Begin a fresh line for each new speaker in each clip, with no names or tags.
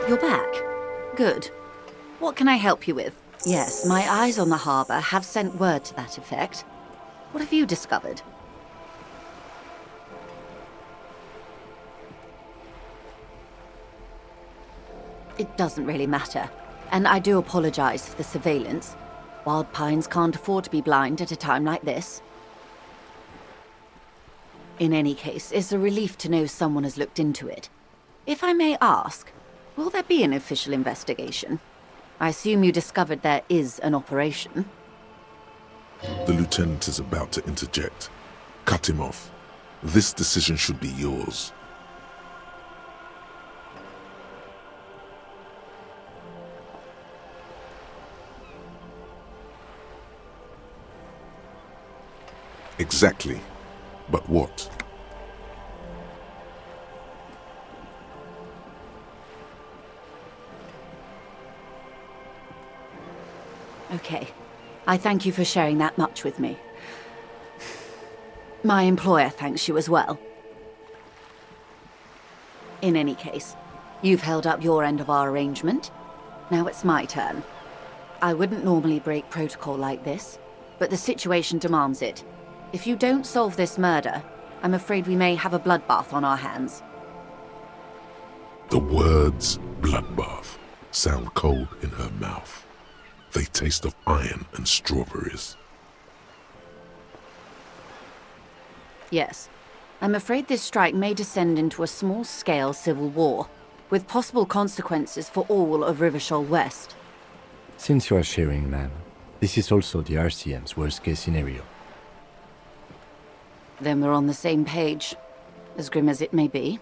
You're back. Good. What can I help you with? Yes, my eyes on the harbour have sent word to that effect. What have you discovered? It doesn't really matter. And I do apologize for the surveillance. Wild Pines can't afford to be blind at a time like this. In any case, it's a relief to know someone has looked into it. If I may ask, will there be an official investigation? I assume you discovered there is an operation.
The lieutenant is about to interject. Cut him off. This decision should be yours. Exactly. But what?
Okay. I thank you for sharing that much with me. My employer thanks you as well. In any case, you've held up your end of our arrangement. Now it's my turn. I wouldn't normally break protocol like this, but the situation demands it. If you don't solve this murder, I'm afraid we may have a bloodbath on our hands.
The words bloodbath sound cold in her mouth. They taste of iron and strawberries.
Yes. I'm afraid this strike may descend into a small-scale civil war, with possible consequences for all of Revashole West.
Since you are sharing, ma'am, this is also the RCM's worst-case scenario.
Then we're on the same page, as grim as it may be.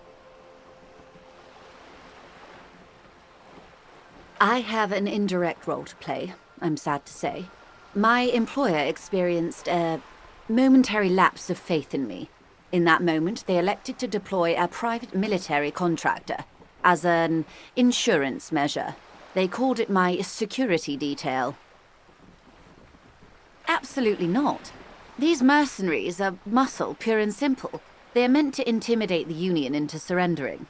I have an indirect role to play, I'm sad to say. My employer experienced a momentary lapse of faith in me. In that moment, they elected to deploy a private military contractor as an insurance measure. They called it my security detail. Absolutely not. These mercenaries are muscle, pure and simple. They are meant to intimidate the Union into surrendering.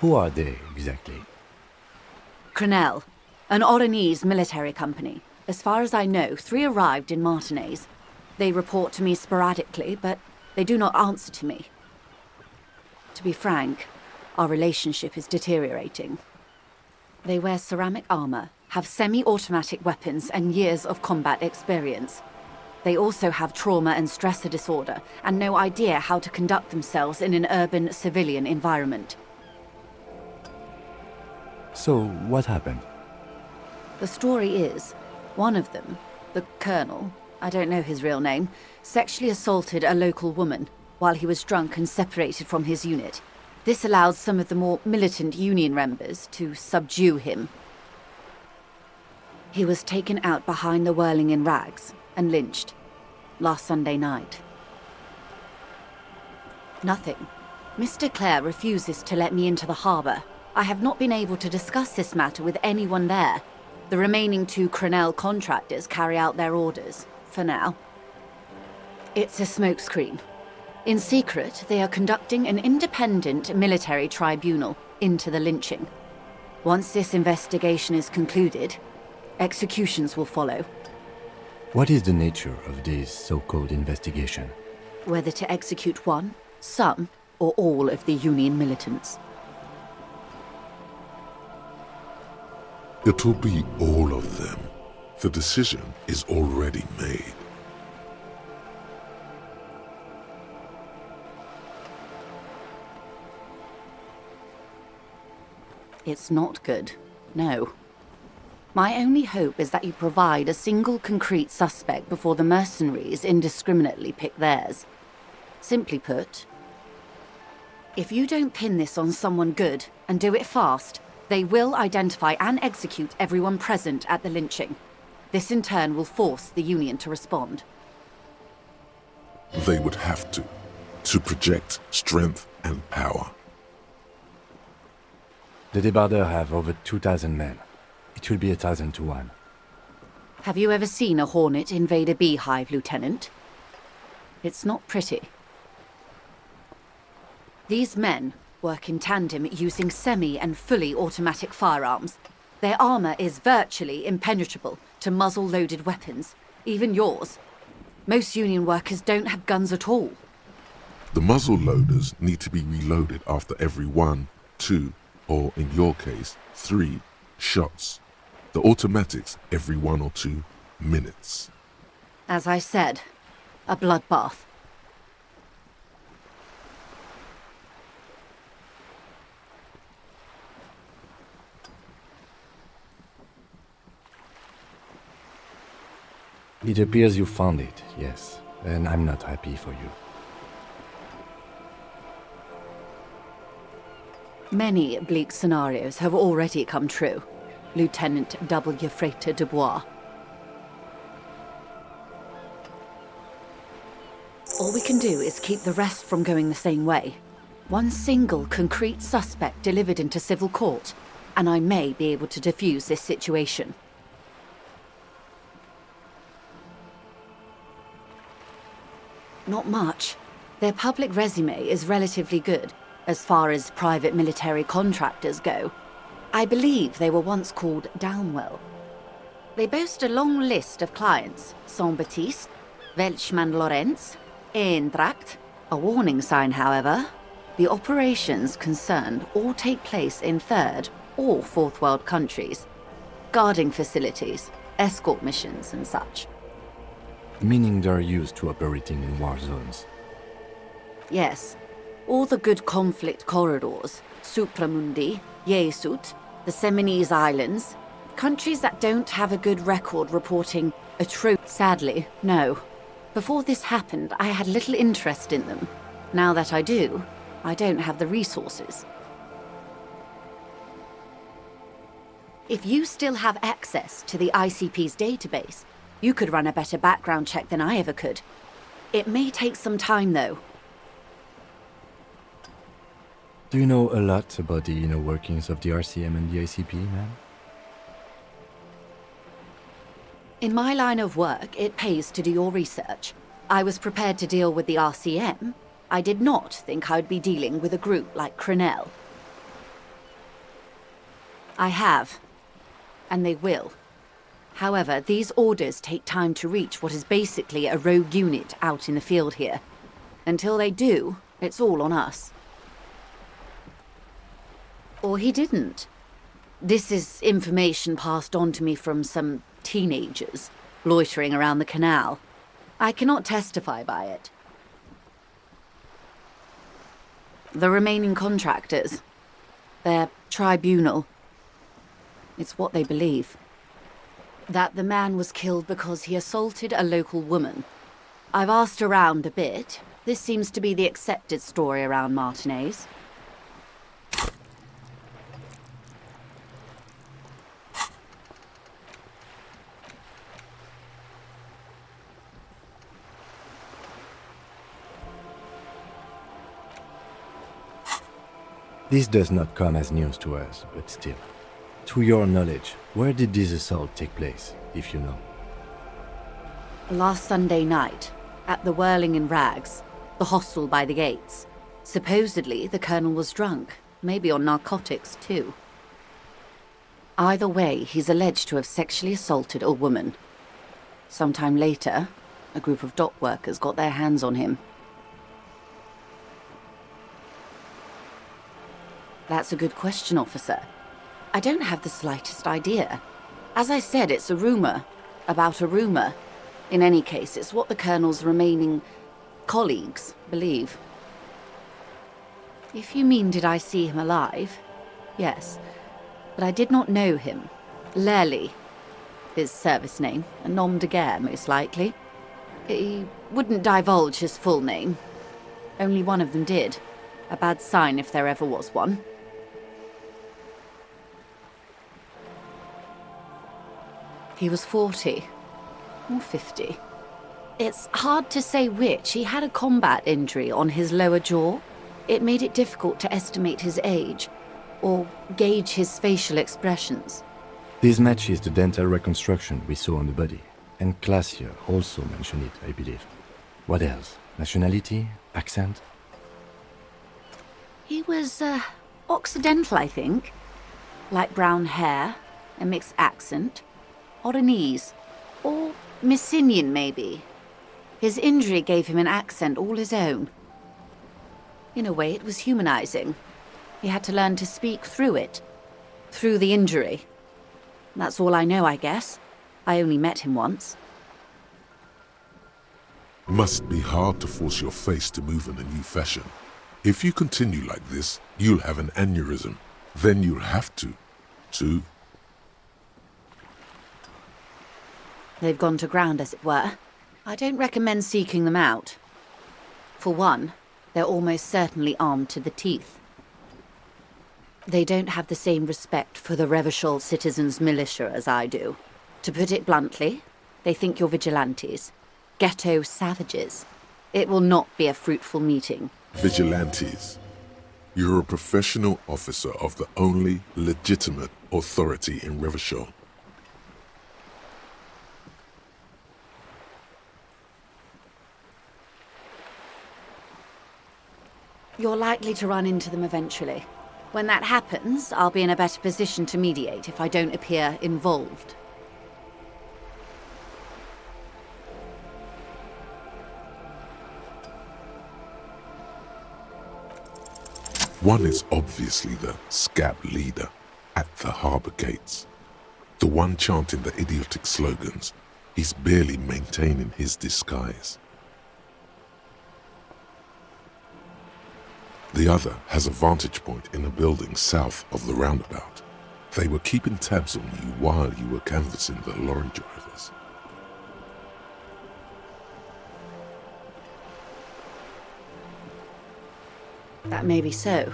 Who are they, exactly?
Crenell, an Oranese military company. As far as I know, 3 arrived in Martinez. They report to me sporadically, but they do not answer to me. To be frank, our relationship is deteriorating. They wear ceramic armor, have semi-automatic weapons, and years of combat experience. They also have trauma and stressor disorder, and no idea how to conduct themselves in an urban civilian environment.
So, what happened?
The story is, one of them, the Colonel, I don't know his real name, sexually assaulted a local woman while he was drunk and separated from his unit. This allowed some of the more militant Union members to subdue him. He was taken out behind the whirling in rags and lynched last Sunday night. Nothing. Mr. Clare refuses to let me into the harbour. I have not been able to discuss this matter with anyone there. The remaining 2 Crenell contractors carry out their orders, for now. It's a smokescreen. In secret, they are conducting an independent military tribunal into the lynching. Once this investigation is concluded, executions will follow.
What is the nature of this so-called investigation?
Whether to execute one, some, or all of the Union militants.
It will be all of them. The decision is already made.
It's not good, no. My only hope is that you provide a single concrete suspect before the mercenaries indiscriminately pick theirs. Simply put, if you don't pin this on someone good and do it fast, they will identify and execute everyone present at the lynching. This in turn will force the Union to respond.
They would have to project strength and power.
The Debardeurs have over 2,000 men. It will be 1,000 to 1.
Have you ever seen a hornet invade a beehive, Lieutenant? It's not pretty. These men work in tandem using semi- and fully automatic firearms. Their armor is virtually impenetrable to muzzle-loaded weapons, even yours. Most Union workers don't have guns at all.
The muzzle loaders need to be reloaded after every 1, 2, or in your case, 3 shots. The automatics every 1 or 2 minutes.
As I said, a bloodbath.
It appears you found it, yes, and I'm not happy for you.
Many bleak scenarios have already come true. Lieutenant W. Frater Dubois. All we can do is keep the rest from going the same way. One single concrete suspect delivered into civil court, and I may be able to defuse this situation. Not much. Their public resume is relatively good, as far as private military contractors go. I believe they were once called Downwell. They boast a long list of clients: Saint-Baptiste, Welchman-Lorenz, Eintracht. A warning sign, however. The operations concerned all take place in third or fourth world countries. Guarding facilities, escort missions and such.
Meaning they're used to operating in war zones.
Yes. All the good conflict corridors, Supramundi, Yesut, the Seminese Islands, countries that don't have a good record reporting Sadly, no. Before this happened, I had little interest in them. Now that I do, I don't have the resources. If you still have access to the ICP's database, you could run a better background check than I ever could. It may take some time, though.
Do you know a lot about the inner workings of the RCM and the ICP, man?
In my line of work, it pays to do your research. I was prepared to deal with the RCM. I did not think I would be dealing with a group like Crenel. I have, and they will. However, these orders take time to reach what is basically a rogue unit out in the field here. Until they do, it's all on us. Or he didn't. This is information passed on to me from some teenagers loitering around the canal. I cannot testify by it. The remaining contractors, their tribunal, it's what they believe. That the man was killed because he assaulted a local woman. I've asked around a bit. This seems to be the accepted story around Martinez.
This does not come as news to us, but still. To your knowledge, where did this assault take place, if you know?
Last Sunday night, at the Whirling in Rags, the hostel by the gates. Supposedly, the colonel was drunk, maybe on narcotics too. Either way, he's alleged to have sexually assaulted a woman. Sometime later, a group of dock workers got their hands on him. That's a good question, officer. I don't have the slightest idea. As I said, it's a rumor. About a rumor. In any case, it's what the colonel's remaining colleagues believe. If you mean did I see him alive? Yes. But I did not know him. Lely, his service name, a nom de guerre, most likely. He wouldn't divulge his full name. Only one of them did. A bad sign if there ever was one. He was 40, or 50. It's hard to say which. He had a combat injury on his lower jaw. It made it difficult to estimate his age, or gauge his facial expressions.
This matches the dental reconstruction we saw on the body, and Classier also mentioned it, I believe. What else? Nationality? Accent?
He was, Occidental, I think. Light brown hair, a mixed accent, Oranese, or Messinian, maybe. His injury gave him an accent all his own. In a way, it was humanizing. He had to learn to speak through it, through the injury. That's all I know, I guess. I only met him once.
Must be hard to force your face to move in a new fashion. If you continue like this, you'll have an aneurysm. Then you'll have to.
They've gone to ground, as it were. I don't recommend seeking them out. For one, they're almost certainly armed to the teeth. They don't have the same respect for the Revashole citizens' militia as I do. To put it bluntly, they think you're vigilantes. Ghetto savages. It will not be a fruitful meeting.
Vigilantes. You're a professional officer of the only legitimate authority in Revashole.
You're likely to run into them eventually. When that happens, I'll be in a better position to mediate if I don't appear involved.
One is obviously the scab leader at the harbour gates. The one chanting the idiotic slogans. He's barely maintaining his disguise. The other has a vantage point in a building south of the roundabout. They were keeping tabs on you while you were canvassing the lorry drivers.
That may be so.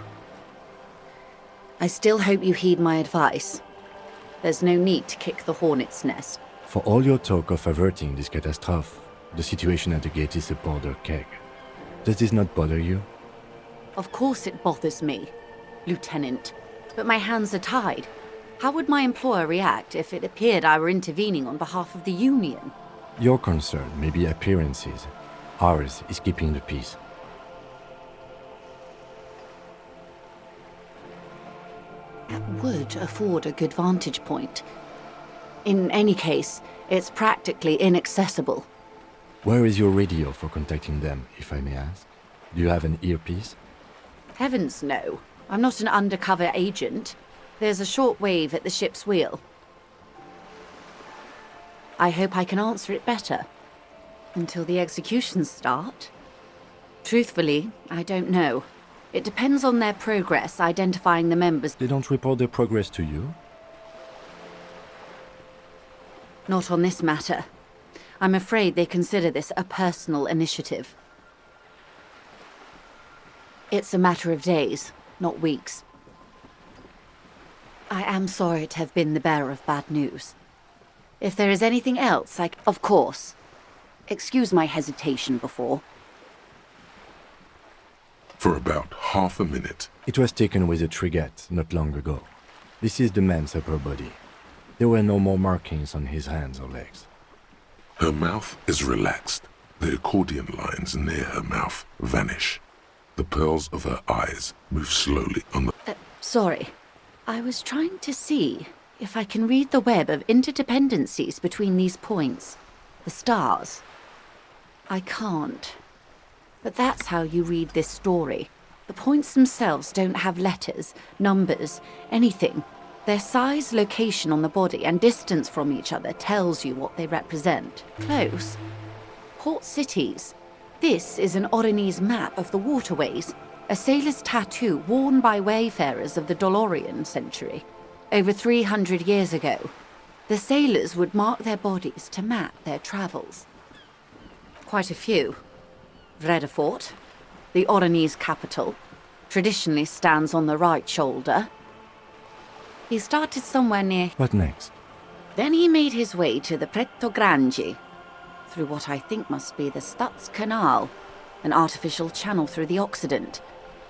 I still hope you heed my advice. There's no need to kick the hornet's nest.
For all your talk of averting this catastrophe, the situation at the gate is a powder keg. Does this not bother you?
Of course it bothers me, Lieutenant. But my hands are tied. How would my employer react if it appeared I were intervening on behalf of the Union?
Your concern may be appearances. Ours is keeping the peace.
That would afford a good vantage point. In any case, it's practically inaccessible.
Where is your radio for contacting them, if I may ask? Do you have an earpiece?
Heavens no. I'm not an undercover agent. There's a short wave at the ship's wheel. I hope I can answer it better. Until the executions start? Truthfully, I don't know. It depends on their progress identifying the members.
They don't report their progress to you?
Not on this matter. I'm afraid they consider this a personal initiative. It's a matter of days, not weeks. I am sorry to have been the bearer of bad news. If there is anything else, Of course. Excuse my hesitation before.
For about half a minute.
It was taken with a Trigat not long ago. This is the man's upper body. There were no more markings on his hands or legs.
Her mouth is relaxed. The accordion lines near her mouth vanish. The pearls of her eyes move slowly on the...
Sorry. I was trying to see if I can read the web of interdependencies between these points. The stars. I can't. But that's how you read this story. The points themselves don't have letters, numbers, anything. Their size, location on the body, and distance from each other tells you what they represent. Close. Port cities. This is an Oranese map of the waterways, a sailor's tattoo worn by wayfarers of the Dolorian century. Over 300 years ago, the sailors would mark their bodies to map their travels. Quite a few. Vredefort, the Oranese capital, traditionally stands on the right shoulder. He started somewhere near...
What next?
Then he made his way to the Pretto Grande, through what I think must be the Stutz Canal, an artificial channel through the Occident.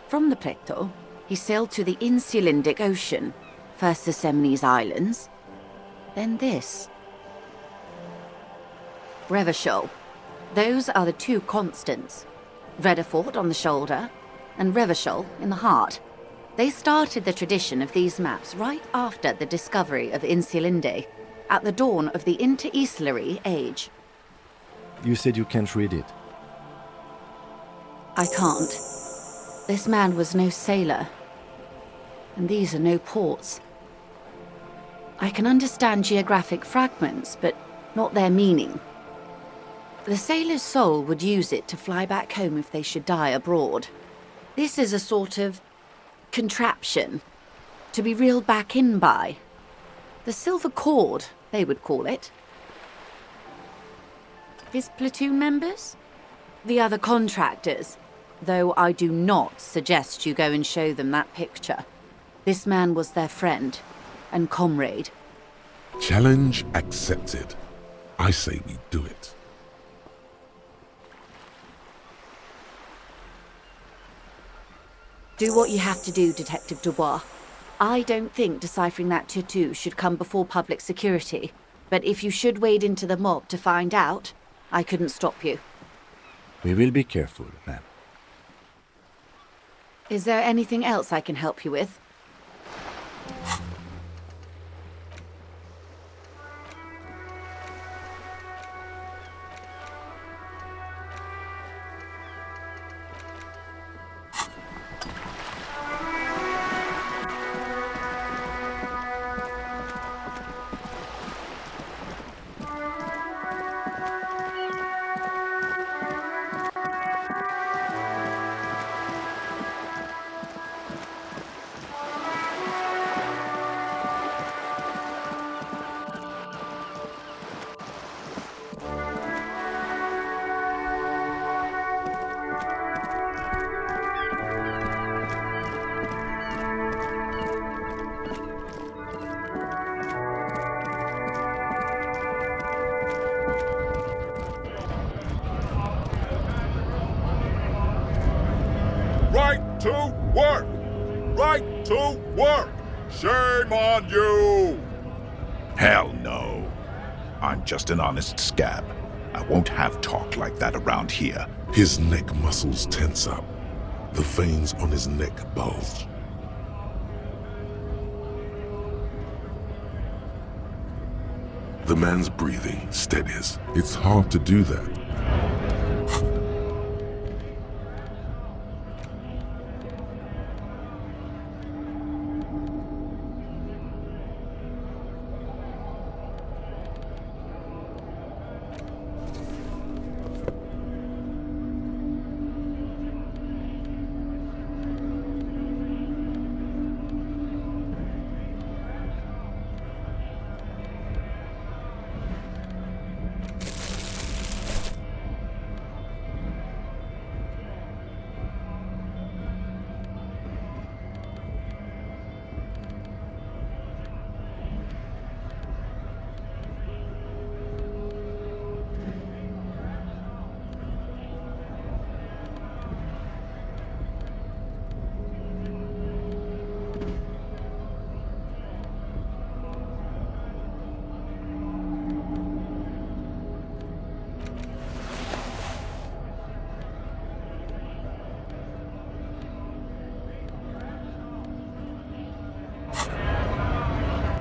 From the Pretto, he sailed to the Insulindic Ocean, first the Semnes Islands, then this. Revashole. Those are the two constants. Vredefort on the shoulder, and Revashole in the heart. They started the tradition of these maps right after the discovery of Insulinde, at the dawn of the Inter-Isolary Age.
You said you can't read it.
I can't. This man was no sailor, and these are no ports. I can understand geographic fragments, but not their meaning. The sailor's soul would use it to fly back home if they should die abroad. This is a sort of contraption, to be reeled back in by. The silver cord, they would call it. His platoon members? The other contractors, though I do not suggest you go and show them that picture. This man was their friend and comrade.
Challenge accepted. I say we do it.
Do what you have to do, Detective Dubois. I don't think deciphering that tattoo should come before public security, but if you should wade into the mob to find out, I couldn't stop you.
We will be careful, ma'am.
Is there anything else I can help you with?
Right to work! Right to work! Shame on you!
Hell no. I'm just an honest scab. I won't have talk like that around here.
His neck muscles tense up. The veins on his neck bulge. The man's breathing steadies. It's hard to do that.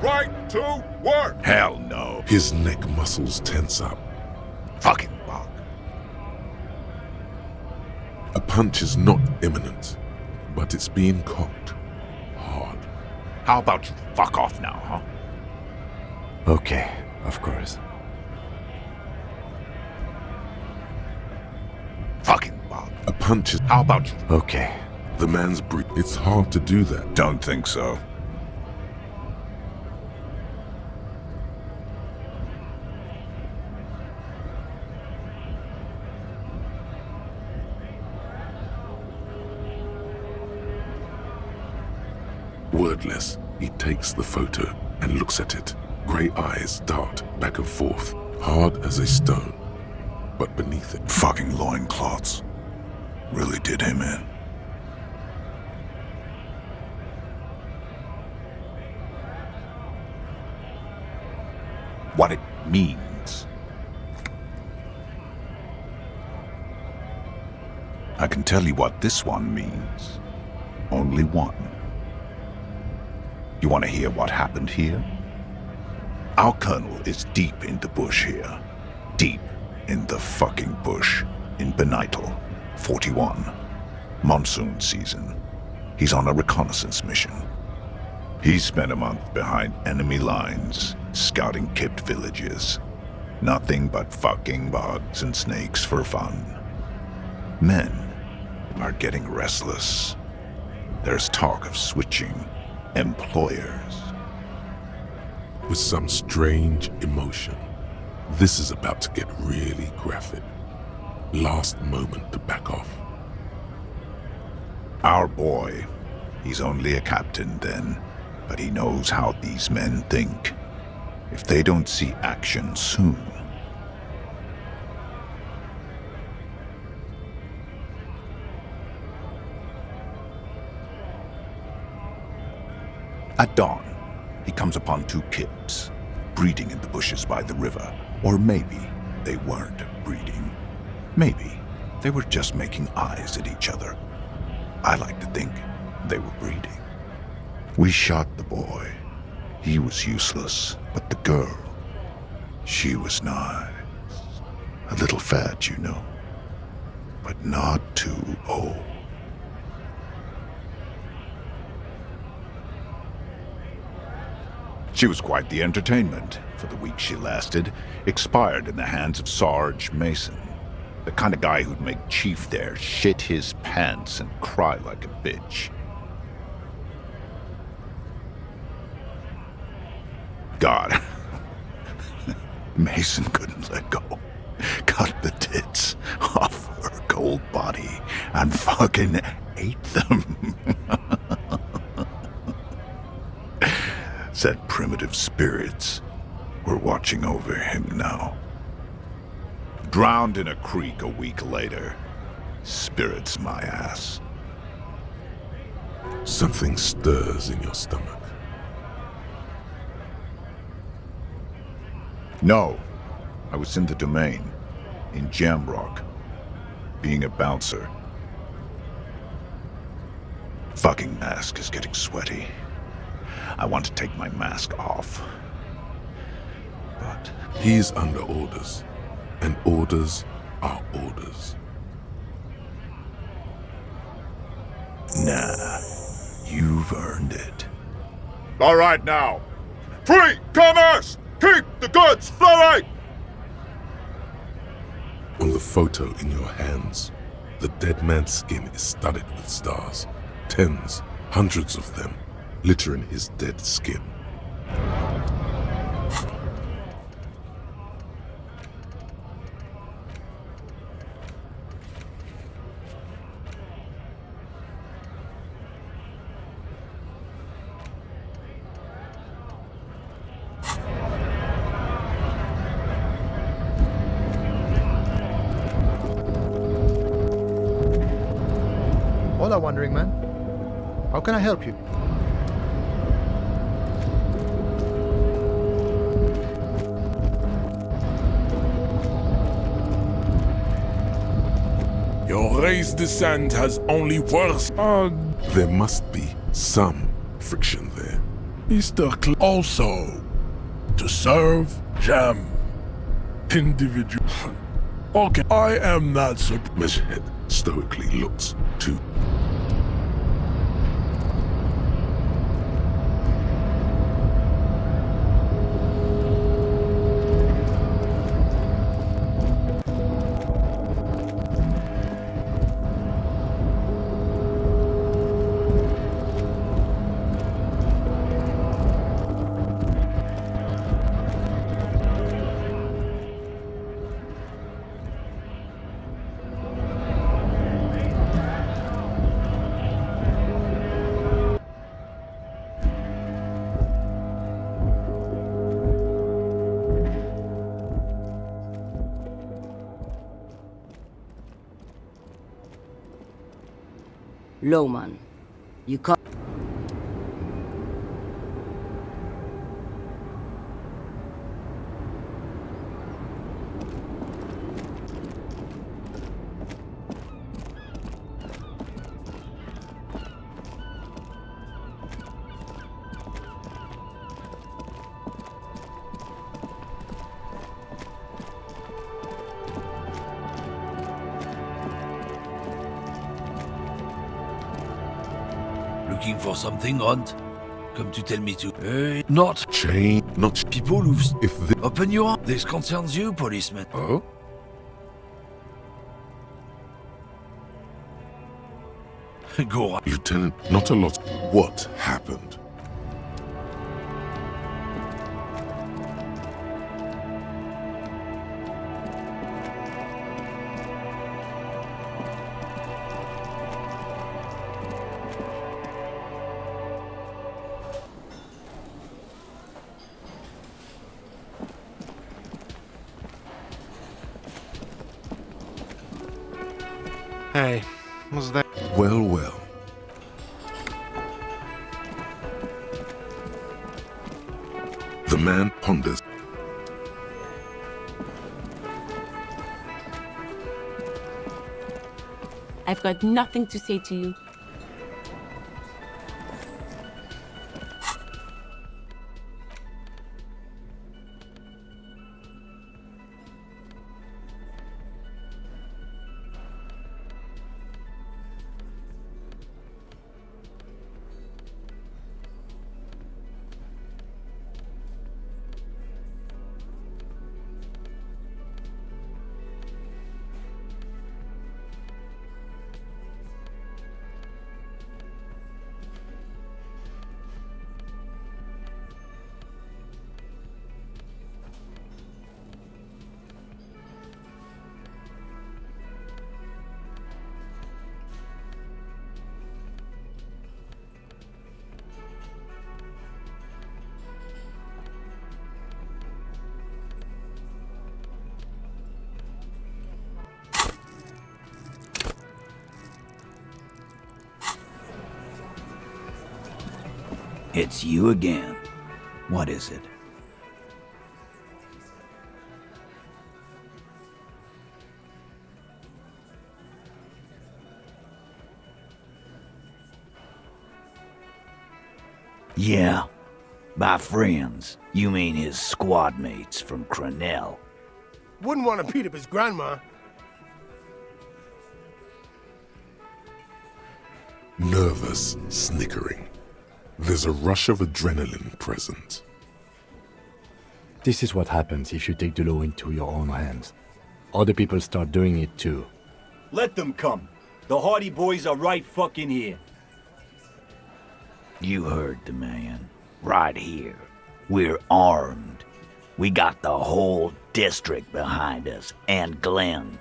Right to work!
Hell no.
His neck muscles tense up.
Fucking bug.
A punch is not imminent, but it's being cocked hard.
How about you fuck off now, huh?
Okay, of course.
Fucking bug.
A punch is...
How about you?
Okay.
The man's breath. It's hard to do that.
Don't think so.
Wordless, he takes the photo and looks at it. Grey eyes dart back and forth, hard as a stone. But beneath it,
Fucking loincloths. Really did him in. What it means. I can tell you what this one means. Only one. You want to hear what happened here? Our colonel is deep in the bush here. Deep in the fucking bush. In Benital, 41. Monsoon season. He's on a reconnaissance mission. He spent a month behind enemy lines, scouting kipped villages. Nothing but fucking bugs and snakes for fun. Men are getting restless. There's talk of switching employers.
With some strange emotion, this is about to get really graphic. Last moment to back off.
Our boy, he's only a captain then, but he knows how these men think. If they don't see action soon. At dawn, he comes upon two kids, breeding in the bushes by the river. Or maybe they weren't breeding. Maybe they were just making eyes at each other. I like to think they were breeding. We shot the boy. He was useless, but the girl, she was nice. A little fat, you know, but not too old. She was quite the entertainment for the week she lasted. Expired in the hands of Sarge Mason. The kind of guy who'd make Chief there shit his pants and cry like a bitch. God. Mason couldn't let go. Cut the tits off her cold body and fucking ate them. Said primitive spirits were watching over him now. Drowned in a creek a week later. Spirits my ass.
Something stirs in your stomach.
No, I was in the domain, in Jamrock, being a bouncer. Fucking mask is getting sweaty. I want to take my mask off. But
He's under orders, and orders are orders.
nah, you've earned it.
All right now. Free commerce! Keep the goods flowing!
On the photo in your hands, the dead man's skin is studded with stars. Tens, hundreds of them, littering his dead skin.
Hola, wandering man. How can I help you?
Your raised descent has only worse.
There must be some friction there.
Mr. Also, to serve Jam. Individual. Okay, I am not surprised.
Meshhead stoically looks to
Lowman, you can't. Looking for something, Hunt? Come to tell me to... not...
Chain, not
People who've...
if the...
Open your arm. This concerns you, policeman.
Oh?
Go on.
Lieutenant, not a lot. What happened?
Hey, was that?
Well, well. The man ponders.
I've got nothing to say to you.
It's you again. What is it? Yeah. By friends, you mean his squad mates from Crenell.
Wouldn't want to beat up his grandma.
Nervous, snickering. There's a rush of adrenaline present.
This is what happens if you take the law into your own hands. Other people start doing it too.
Let them come. The Hardy Boys are right fucking here.
You heard the man. Right here. We're armed. We got the whole district behind us. And Glenn.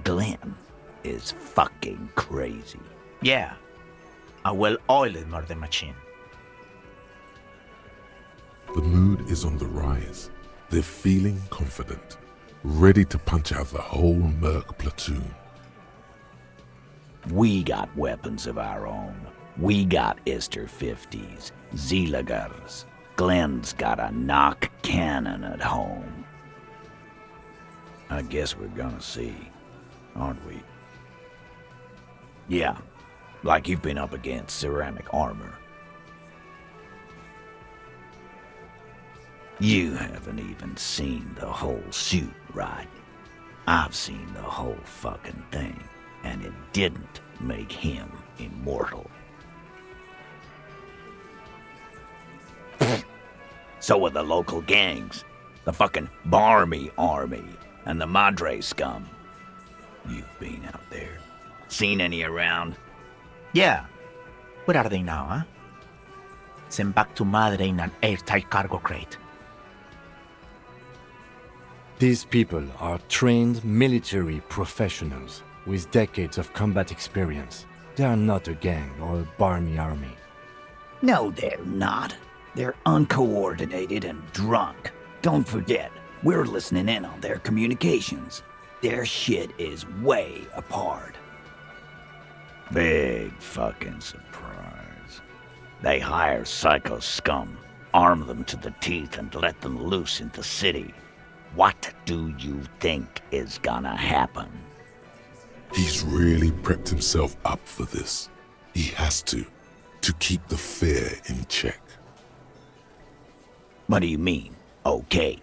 Glenn is fucking crazy.
Yeah. A well-oiled murder machine.
The mood is on the rise. They're feeling confident, ready to punch out the whole Merc platoon.
We got weapons of our own. We got Ister 50s, Zeelagers. Glenn's got a knock cannon at home. I guess we're gonna see, aren't we? Yeah, like you've been up against ceramic armor. You haven't even seen the whole suit, right? I've seen the whole fucking thing, and it didn't make him immortal. So are the local gangs, the fucking Barmy army, and the Madre scum. You've been out there. Seen any around?
Yeah. Where are they now, huh? Sent back to Madre in an airtight cargo crate.
These people are trained military professionals with decades of combat experience. They are not a gang or a barmy army.
No, they're not. They're uncoordinated and drunk. Don't forget, we're listening in on their communications. Their shit is way apart. Big fucking surprise. They hire psycho scum, arm them to the teeth, and let them loose in the city. What do you think is gonna happen?
He's really prepped himself up for this. He has to keep the fear in check.
What do you mean, okay?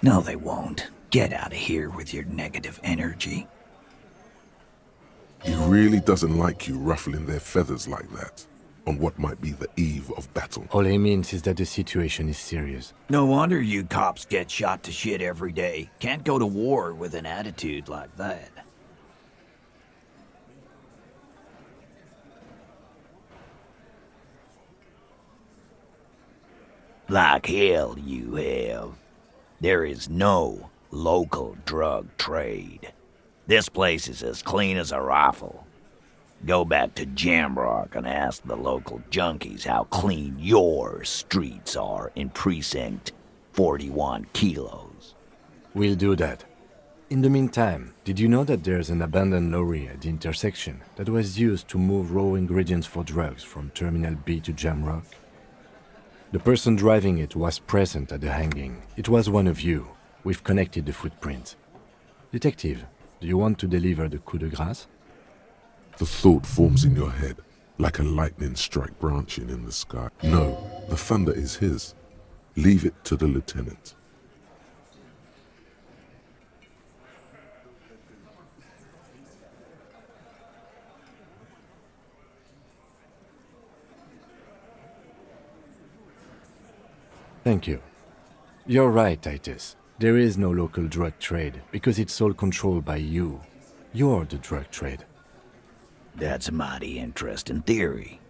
No, they won't. Get out of here with your negative energy.
He really doesn't like you ruffling their feathers like that, on what might be the eve of battle.
All he means is that the situation is serious.
No wonder you cops get shot to shit every day. Can't go to war with an attitude like that. Like hell you have. There is no local drug trade. This place is as clean as a rifle. Go back to Jamrock and ask the local junkies how clean your streets are in Precinct 41 Kilos.
We'll do that. In the meantime, did you know that there's an abandoned lorry at the intersection that was used to move raw ingredients for drugs from Terminal B to Jamrock? The person driving it was present at the hanging. It was one of you. We've connected the footprint. Detective, do you want to deliver the coup de grâce?
The thought forms in your head, like a lightning strike branching in the sky. No, the thunder is his. Leave it to the lieutenant.
Thank you. You're right, Titus. There is no local drug trade, because it's all controlled by you. You're the drug trade.
That's a mighty interesting theory.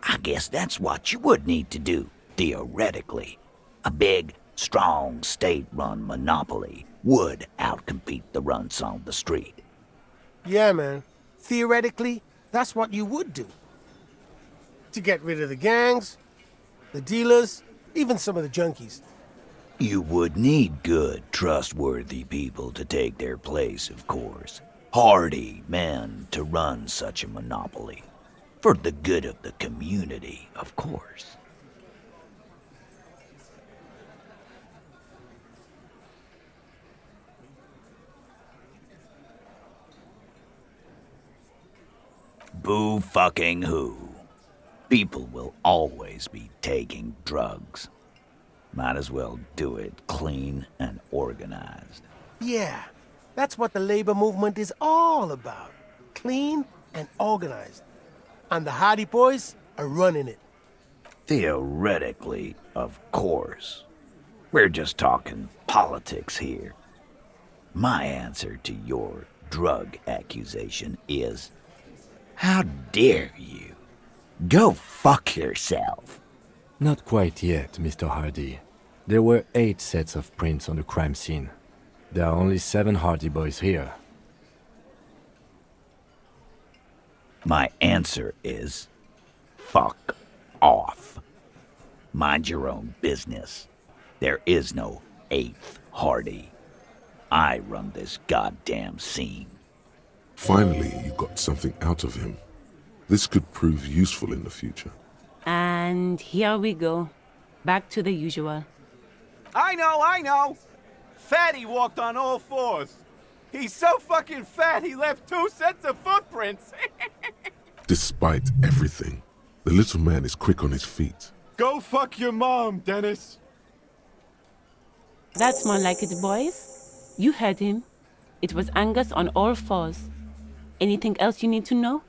I guess that's what you would need to do, theoretically. A big, strong, state-run monopoly would outcompete the runts on the street.
Yeah, man. Theoretically, that's what you would do. To get rid of the gangs, the dealers, even some of the junkies.
You would need good, trustworthy people to take their place, of course. Hardy men to run such a monopoly. For the good of the community, of course. Boo fucking who. People will always be taking drugs. Might as well do it clean and organized.
Yeah, that's what the labor movement is all about. Clean and organized. And the Hardy Boys are running it.
Theoretically, of course. We're just talking politics here. My answer to your drug accusation is, how dare you? Go fuck yourself.
Not quite yet, Mr. Hardy. There were 8 sets of prints on the crime scene. There are only 7 Hardy Boys here.
My answer is, fuck off. Mind your own business. There is no 8th Hardy. I run this goddamn scene.
Finally, you got something out of him. This could prove useful in the future.
And here we go. Back to the usual.
I know! Fatty walked on all 4s. He's so fucking fat he left 2 sets of footprints.
Despite everything, the little man is quick on his feet.
Go fuck your mom, Dennis.
That's more like it, boys. You heard him. It was Angus on all 4s. Anything else you need to know?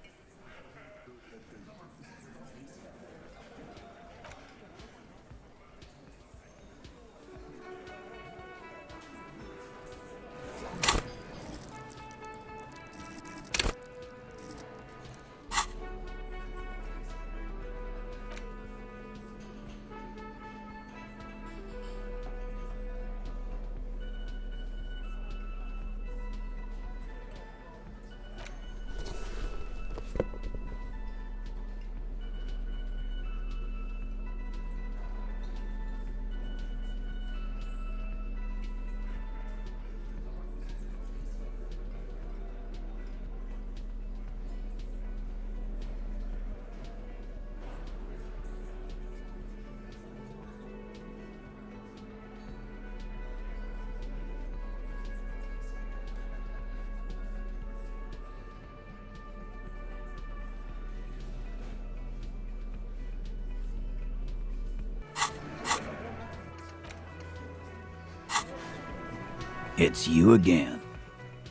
It's you again.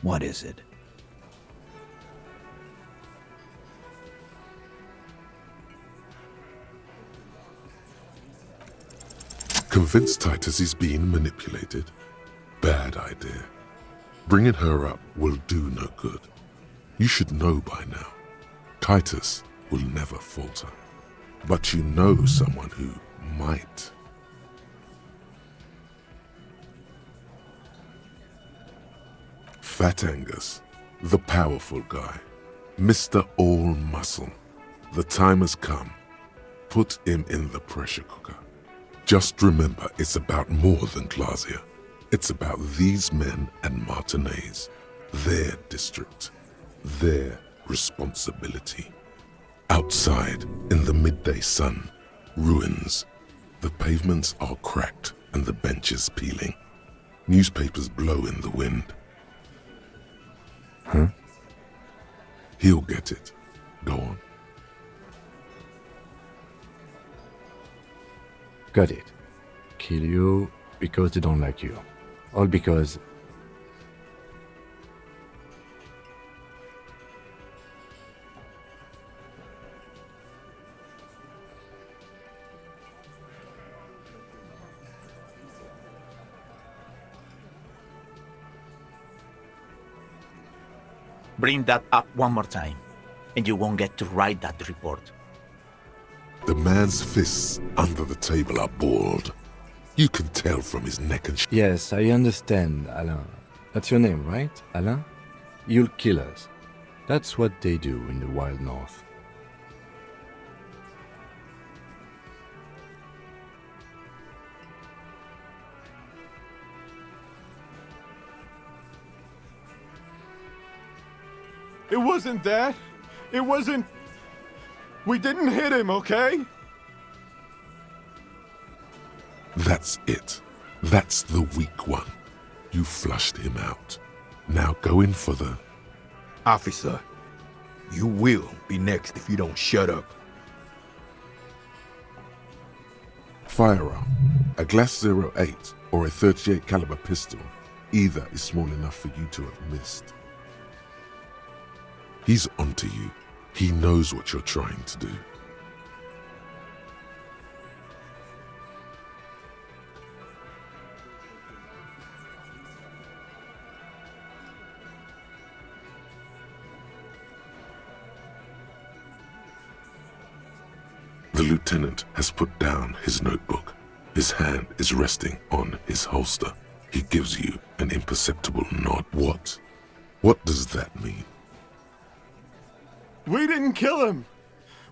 What is it?
Convince Titus he's being manipulated? Bad idea. Bringing her up will do no good. You should know by now. Titus will never falter. But you know someone who might. Fat Angus, the powerful guy. Mr. All Muscle. The time has come. Put him in the pressure cooker. Just remember, it's about more than Glazia. It's about these men and Martinez, their district, their responsibility. Outside, in the midday sun, ruins. The pavements are cracked and the benches peeling. Newspapers blow in the wind. Huh? He'll get it. Go on.
Got it. Kill you because they don't like you. All because...
Bring that up one more time, and you won't get to write that report.
The man's fists under the table are balled. You can tell from his neck and...
Yes, I understand, Alain. That's your name, right, Alain? You'll kill us. That's what they do in the wild north.
It wasn't that. It wasn't... We didn't hit him, okay?
That's it. That's the weak one. You flushed him out. Now go in for the...
Officer, you will be next if you don't shut up.
Firearm. A Glass 08 or a 38 caliber pistol. Either is small enough for you to have missed. He's onto you. He knows what you're trying to do. The lieutenant has put down his notebook. His hand is resting on his holster. He gives you an imperceptible nod. What? What does that mean?
We didn't kill him.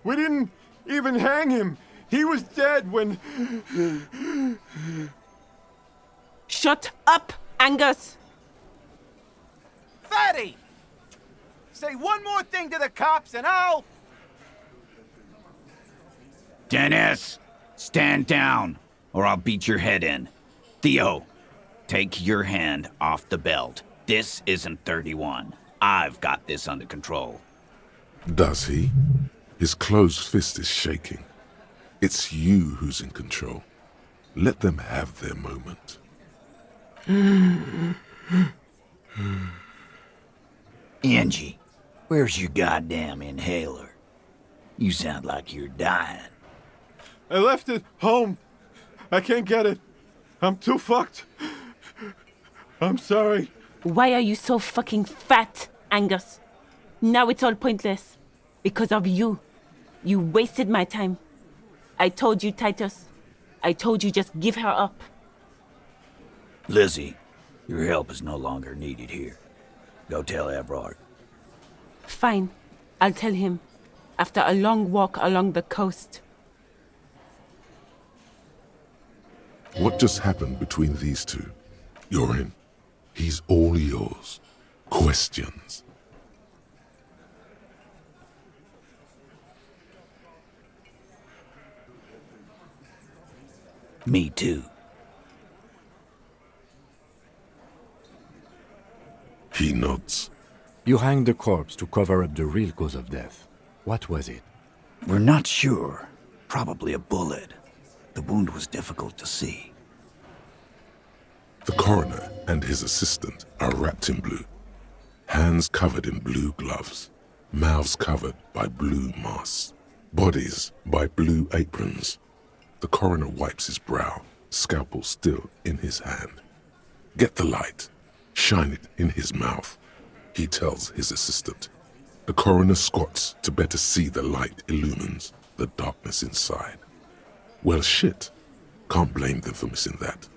We didn't even hang him. He was dead when...
Shut up, Angus!
Fatty! Say one more thing to the cops and I'll...
Dennis, stand down, or I'll beat your head in. Theo, take your hand off the belt. This isn't 31. I've got this under control.
Does he? His closed fist is shaking. It's you who's in control. Let them have their moment.
Angie, where's your goddamn inhaler? You sound like you're dying.
I left it home. I can't get it. I'm too fucked. I'm sorry.
Why are you so fucking fat, Angus? Now it's all pointless. Because of you. You wasted my time. I told you, Titus. I told you just give her up.
Lizzie, your help is no longer needed here. Go tell Everard.
Fine. I'll tell him. After a long walk along the coast.
What just happened between these two? You're in. He's all yours. Questions.
Me too.
He nods.
You hanged the corpse to cover up the real cause of death. What was it?
We're not sure. Probably a bullet. The wound was difficult to see.
The coroner and his assistant are wrapped in blue. Hands covered in blue gloves, mouths covered by blue masks, bodies by blue aprons. The coroner wipes his brow, scalpel still in his hand. Get the light, shine it in his mouth, he tells his assistant. The coroner squats to better see the light illumines the darkness inside. Well, shit. Can't blame them for missing that.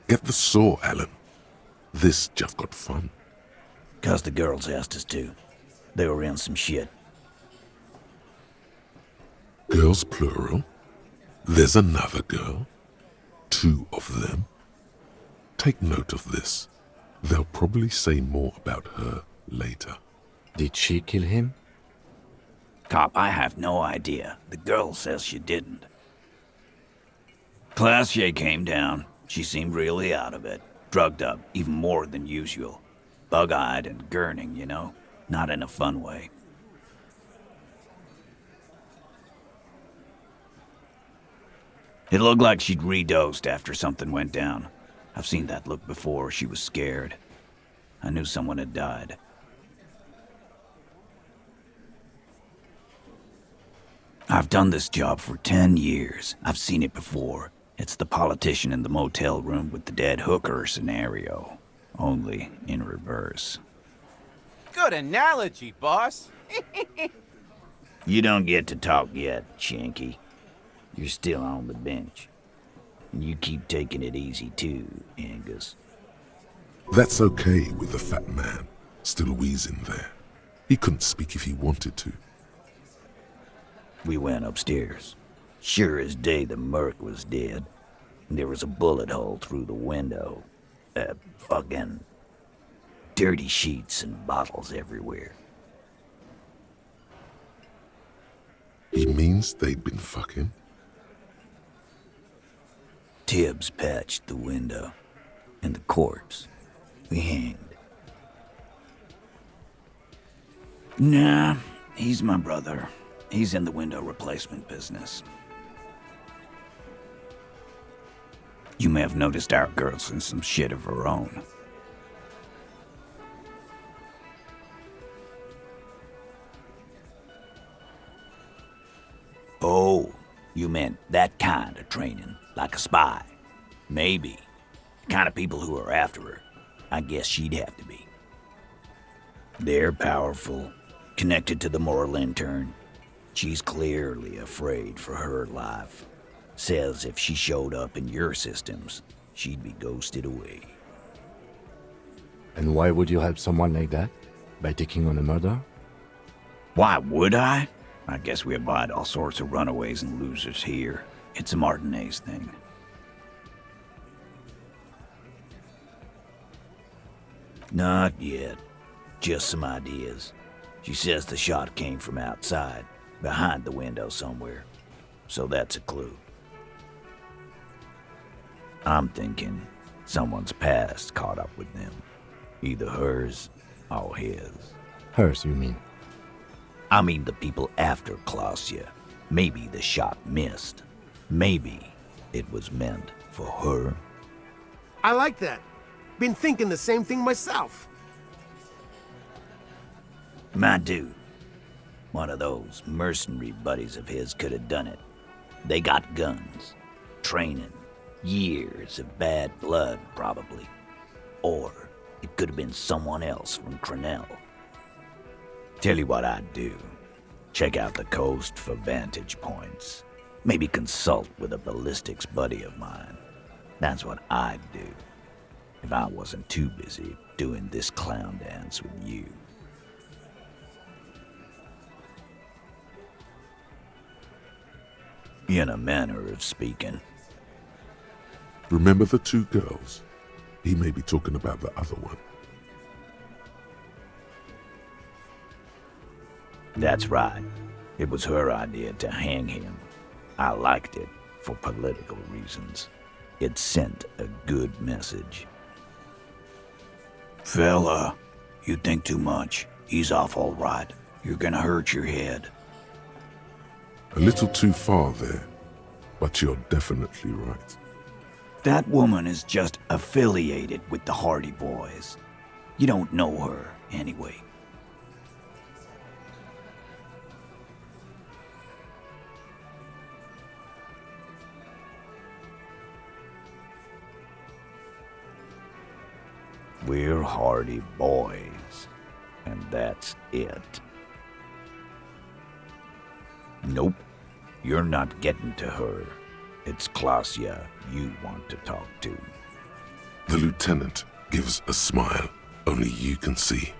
Get the saw, Alan. This just got fun.
'Cause the girls asked us to. They were in some shit.
Girls plural? There's another girl? 2 of them? Take note of this. They'll probably say more about her later.
Did she kill him?
Cop, I have no idea. The girl says she didn't. Classier came down. She seemed really out of it. Drugged up, even more than usual. Bug-eyed and gurning, you know? Not in a fun way. It looked like she'd redosed after something went down. I've seen that look before. She was scared. I knew someone had died. I've done this job for 10 years. I've seen it before. It's the politician in the motel room with the dead hooker scenario. Only in reverse.
Good analogy, boss.
You don't get to talk yet, Shanky. You're still on the bench. And you keep taking it easy too, Angus.
That's okay with the fat man, still wheezing there. He couldn't speak if he wanted to.
We went upstairs. Sure as day the merc was dead. There was a bullet hole through the window. Fucking dirty sheets and bottles everywhere.
He means they'd been fucking?
Tibbs patched the window. And the corpse. We hanged. Nah, he's my brother. He's in the window replacement business. You may have noticed our girl's in some shit of her own. Oh, you meant that kind of training, like a spy. Maybe. The kind of people who are after her. I guess she'd have to be. They're powerful, connected to the moral intern. She's clearly afraid for her life. Says if she showed up in your systems, she'd be ghosted away.
And why would you help someone like that? By taking on a murder?
Why would I? I guess we abide all sorts of runaways and losers here. It's a Martinez thing. Not yet. Just some ideas. She says the shot came from outside, behind the window somewhere. So that's a clue. I'm thinking someone's past caught up with them. Either hers or his.
Hers, you mean?
I mean the people after Clausia. Maybe the shot missed. Maybe it was meant for her.
I like that. Been thinking the same thing myself.
My dude. One of those mercenary buddies of his could have done it. They got guns. Training. Years of bad blood, probably. Or it could have been someone else from Crenell. Tell you what I'd do. Check out the coast for vantage points. Maybe consult with a ballistics buddy of mine. That's what I'd do. If I wasn't too busy doing this clown dance with you. In a manner of speaking.
Remember the 2 girls? He may be talking about the other one.
That's right. It was her idea to hang him. I liked it for political reasons. It sent a good message. Fella, you think too much. He's off all right. You're gonna hurt your head.
A little too far there, but you're definitely right.
That woman is just affiliated with the Hardy Boys. You don't know her, anyway. We're Hardy Boys, and that's it. Nope, you're not getting to her. It's Klasia you want to talk to.
The lieutenant gives a smile only you can see.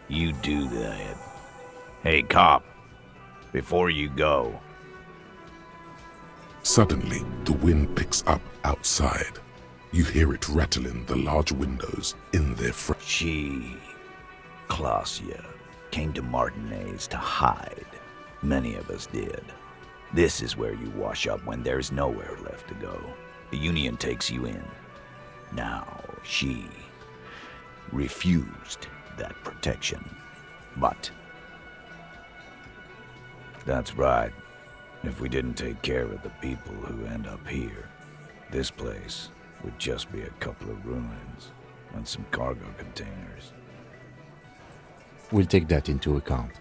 You do that. Hey, cop, before you go.
Suddenly, the wind picks up outside. You hear it rattling the large windows in their front.
She, Klasia, came to Martinez to hide. Many of us did. This is where you wash up when there's nowhere left to go. The Union takes you in. Now, she refused that protection. But that's right. If we didn't take care of the people who end up here, this place would just be a couple of ruins and some cargo containers.
We'll take that into account.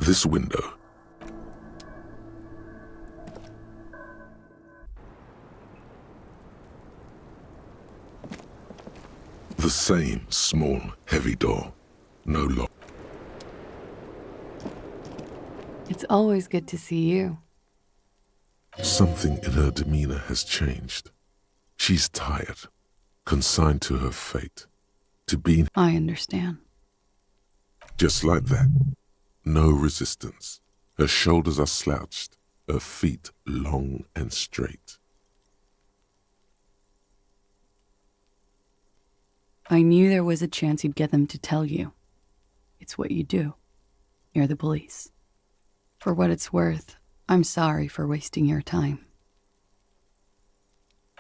This window. The same small, heavy door. No lock.
It's always good to see you.
Something in her demeanor has changed. She's tired, consigned to her fate, to be...
I understand.
Just like that. No resistance. Her shoulders are slouched, her feet long and straight.
I knew there was a chance you'd get them to tell you. It's what you do. You're the police. For what it's worth, I'm sorry for wasting your time.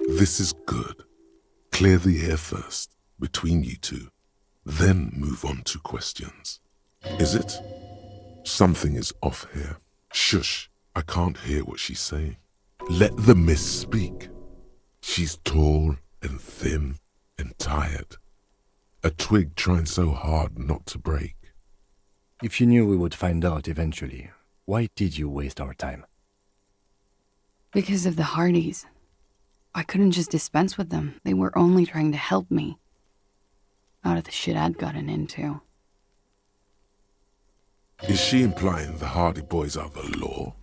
This is good. Clear the air first, between you two. Then move on to questions. Is it? Something is off here. Shush, I can't hear what she's saying. Let the miss speak. She's tall and thin and tired. A twig trying so hard not to break.
If you knew we would find out eventually, why did you waste our time?
Because of the Hardys. I couldn't just dispense with them. They were only trying to help me. Out of the shit I'd gotten into.
Is she implying the Hardy Boys are the law?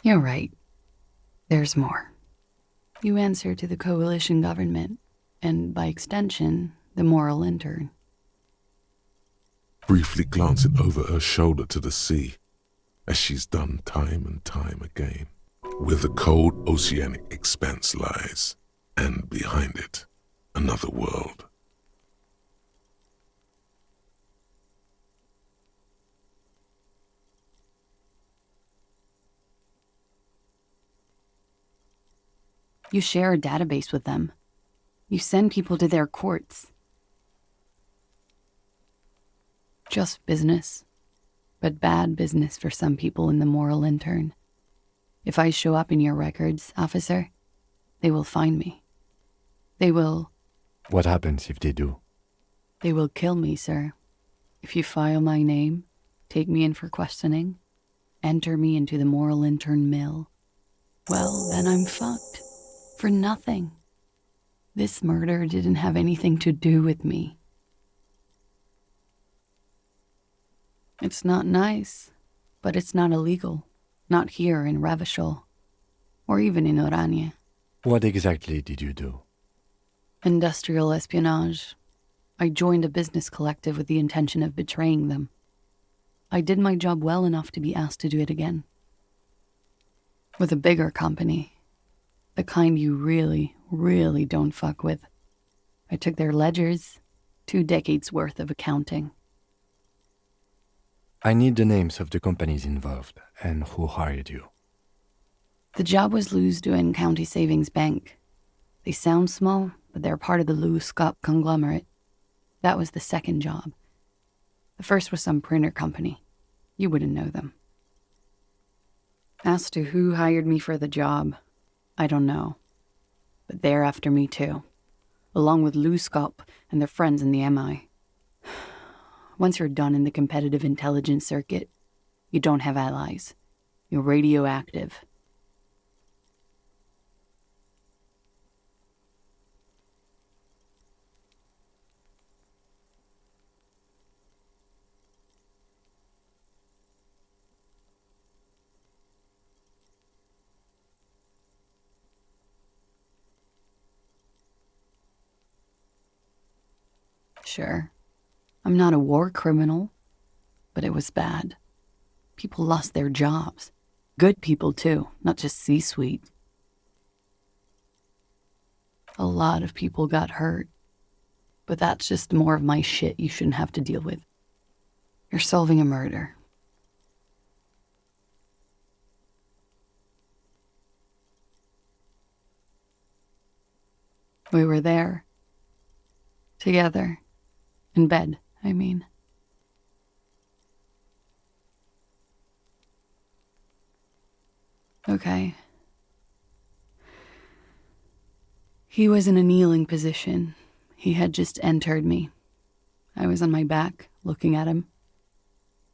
You're right. There's more. You answer to the coalition government, and by extension, the moral intern.
Briefly glancing over her shoulder to the sea, as she's done time and time again, where the cold oceanic expanse lies, and behind it, another world.
You share a database with them. You send people to their courts. Just business, but bad business for some people in the moral intern. If I show up in your records, officer, they will find me. They will...
What happens if they do?
They will kill me, sir. If you file my name, take me in for questioning, enter me into the moral intern mill, well, then I'm fucked. For nothing. This murder didn't have anything to do with me. It's not nice, but it's not illegal. Not here in Revashol, or even in Oranje.
What exactly did you do?
Industrial espionage. I joined a business collective with the intention of betraying them. I did my job well enough to be asked to do it again. With a bigger company. The kind you really, really don't fuck with. I took their ledgers, 2 decades worth of accounting.
I need the names of the companies involved and who hired you.
The job was Louisdouen County Savings Bank. They sound small, but they're part of the Louis Scott conglomerate. That was the second job. The first was some printer company. You wouldn't know them. As to who hired me for the job, I don't know. But they're after me too, along with Louis Scott and their friends in the MI. Once you're done in the competitive intelligence circuit, you don't have allies. You're radioactive. Sure. I'm not a war criminal, but it was bad. People lost their jobs. Good people, too, not just C-suite. A lot of people got hurt. But that's just more of my shit you shouldn't have to deal with. You're solving a murder. We were there. Together. In bed, I mean. Okay. He was in a kneeling position. He had just entered me. I was on my back, looking at him.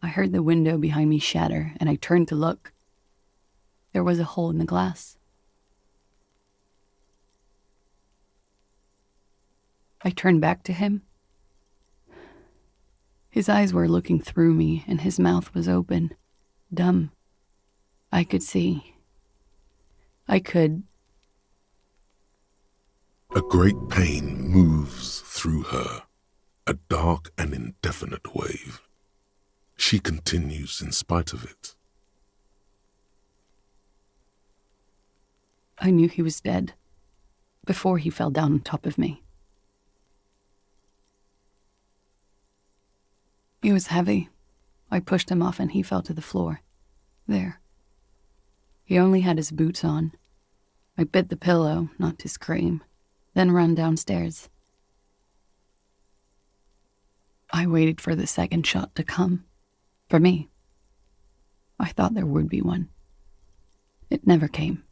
I heard the window behind me shatter, and I turned to look. There was a hole in the glass. I turned back to him. His eyes were looking through me, and his mouth was open, dumb. I could see. I could.
A great pain moves through her, a dark and indefinite wave. She continues in spite of it.
I knew he was dead, before he fell down on top of me. He was heavy. I pushed him off and he fell to the floor. There. He only had his boots on. I bit the pillow, not to scream, then ran downstairs. I waited for the second shot to come. For me. I thought there would be one. It never came.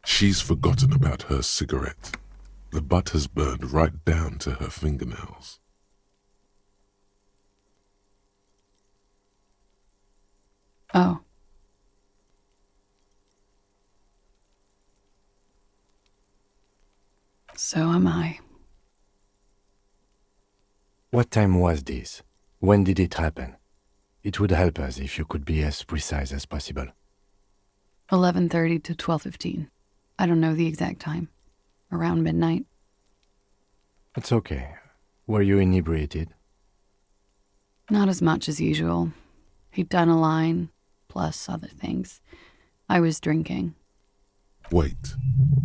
She's forgotten about her cigarette. The butt has burned right down to her fingernails.
Oh. So am I.
What time was this? When did it happen? It would help us if you could be as precise as possible.
11:30 to 12:15. I don't know the exact time. Around midnight.
It's okay. Were you inebriated?
Not as much as usual. He'd done a line, plus other things. I was drinking.
Wait.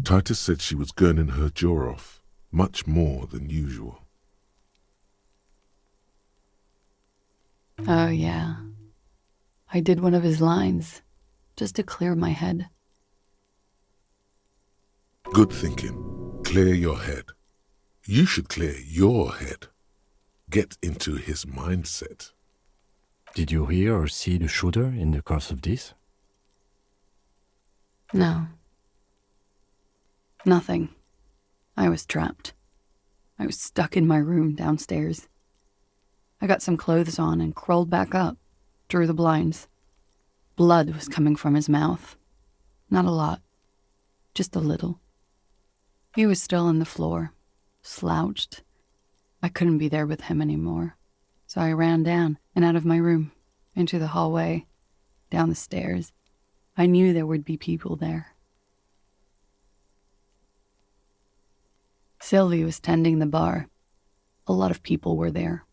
Titus said she was gurning her jaw off, much more than usual.
Oh, yeah. I did one of his lines, just to clear my head.
Good thinking. Clear your head. You should clear your head. Get into his mindset.
Did you hear or see the shooter in the course of this?
No. Nothing. I was trapped. I was stuck in my room downstairs. I got some clothes on and crawled back up, drew the blinds. Blood was coming from his mouth. Not a lot. Just a little. He was still on the floor, slouched. I couldn't be there with him anymore, so I ran down and out of my room, into the hallway, down the stairs. I knew there would be people there. Sylvie was tending the bar. A lot of people were there.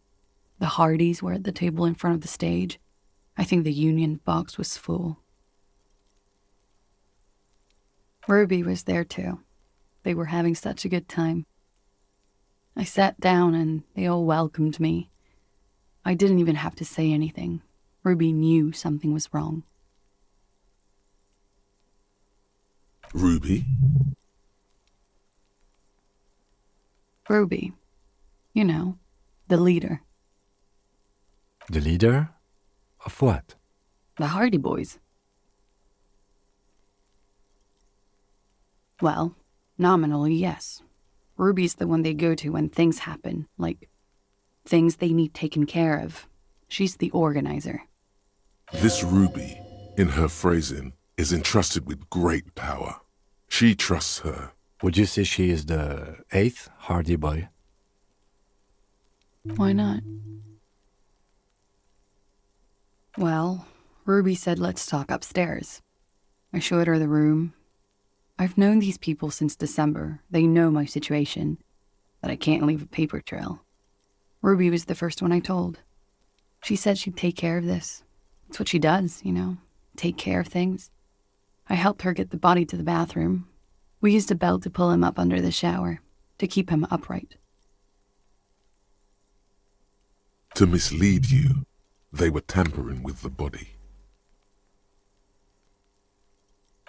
The Hardys were at the table in front of the stage. I think the Union box was full. Ruby was there too. They were having such a good time. I sat down and they all welcomed me. I didn't even have to say anything. Ruby knew something was wrong.
Ruby?
Ruby. You know, the leader.
The leader? Of what?
The Hardy Boys. Well, nominally, yes. Ruby's the one they go to when things happen, like things they need taken care of. She's the organizer.
This Ruby, in her phrasing, is entrusted with great power. She trusts her.
Would you say she is the 8th Hardy Boy?
Why not? Well, Ruby said let's talk upstairs. I showed her the room. I've known these people since December. They know my situation, that I can't leave a paper trail. Ruby was the first one I told. She said she'd take care of this. It's what she does, you know, take care of things. I helped her get the body to the bathroom. We used a belt to pull him up under the shower, to keep him upright.
To mislead you, they were tampering with the body.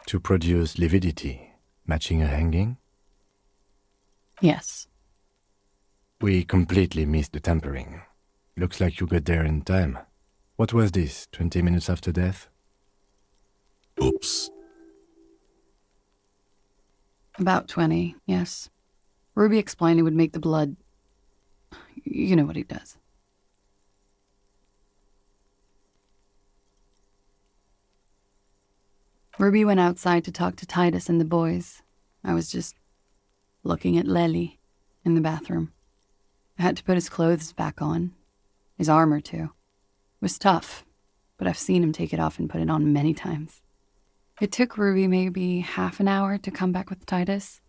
To produce lividity, matching a hanging?
Yes.
We completely missed the tampering. Looks like you got there in time. What was this, 20 minutes after death?
Oops.
About 20, yes. Ruby explained it would make the blood... You know what he does. Ruby went outside to talk to Titus and the boys. I was just looking at Lely in the bathroom. I had to put his clothes back on. His armor, too. It was tough, but I've seen him take it off and put it on many times. It took Ruby maybe half an hour to come back with Titus.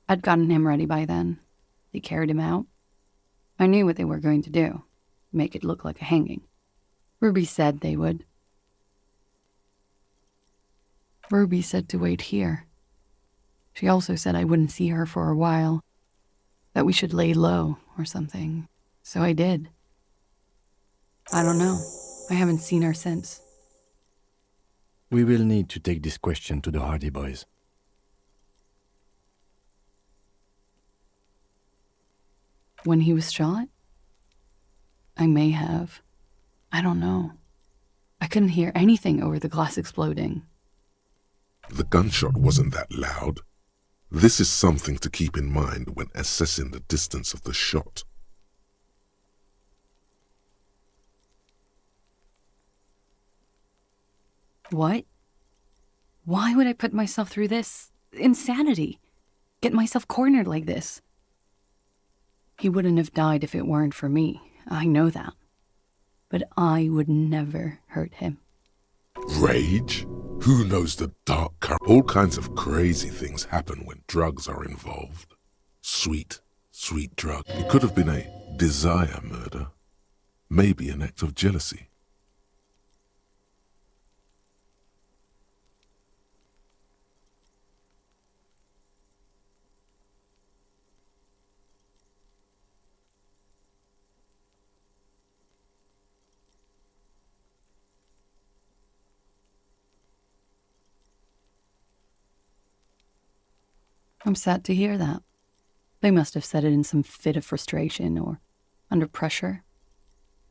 I'd gotten him ready by then. They carried him out. I knew what they were going to do. Make it look like a hanging. Ruby said they would. Ruby said to wait here. She also said I wouldn't see her for a while. That we should lay low or something. So I did. I don't know. I haven't seen her since.
We will need to take this question to the Hardy Boys.
When he was shot? I may have. I don't know. I couldn't hear anything over the glass exploding.
The gunshot wasn't that loud. This is something to keep in mind when assessing the distance of the shot.
What? Why would I put myself through this? Insanity. Get myself cornered like this. He wouldn't have died if it weren't for me. I know that. But I would never hurt him.
Rage? Who knows the dark current? All kinds of crazy things happen when drugs are involved. Sweet, sweet drug. It could have been a desire murder. Maybe an act of jealousy.
I'm sad to hear that. They must have said it in some fit of frustration or under pressure.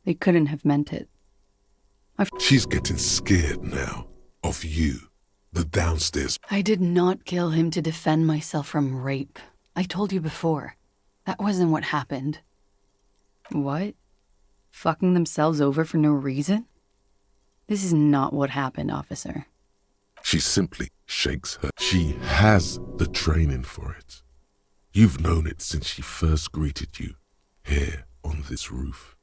They couldn't have meant it.
She's getting scared now. Of you. The downstairs.
I did not kill him to defend myself from rape. I told you before. That wasn't what happened. What? Fucking themselves over for no reason? This is not what happened, officer.
She simply shakes her. She has the training for it. You've known it since she first greeted you here on this roof.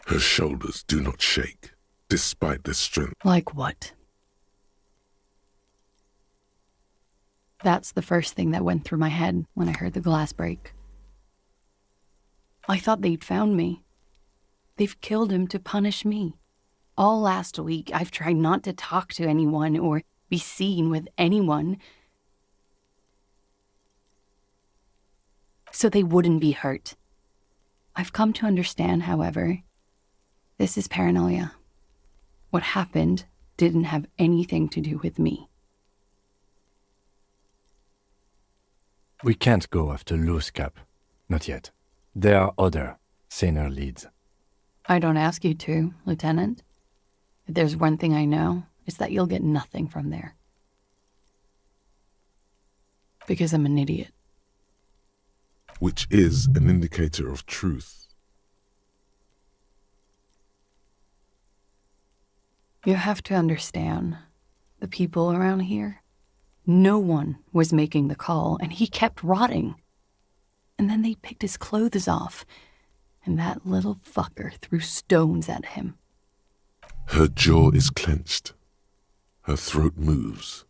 Her shoulders do not shake. despite their strength.
Like what? That's the first thing that went through my head when I heard the glass break. I thought they'd found me. They've killed him to punish me. All last week, I've tried not to talk to anyone or be seen with anyone so they wouldn't be hurt. I've come to understand, however, this is paranoia. What happened didn't have anything to do with me.
We can't go after Loose Cap. Not yet. There are other, saner leads.
I don't ask you to, Lieutenant. If there's one thing I know, it's that you'll get nothing from there. Because I'm an idiot.
Which is an indicator of truth.
You have to understand, the people around here, no one was making the call, and he kept rotting. And then they picked his clothes off, and that little fucker threw stones at him.
Her jaw is clenched. Her throat moves.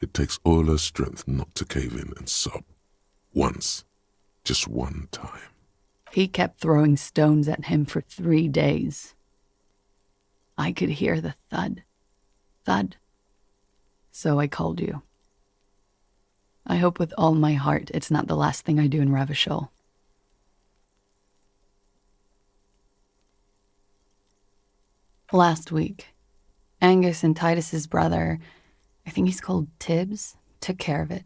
It takes all her strength not to cave in and sob. Once. Just one time.
He kept throwing stones at him for 3 days. I could hear the thud. Thud. So I called you. I hope with all my heart it's not the last thing I do in Revashole. Last week, Angus and Titus's brother, I think he's called Tibbs, took care of it.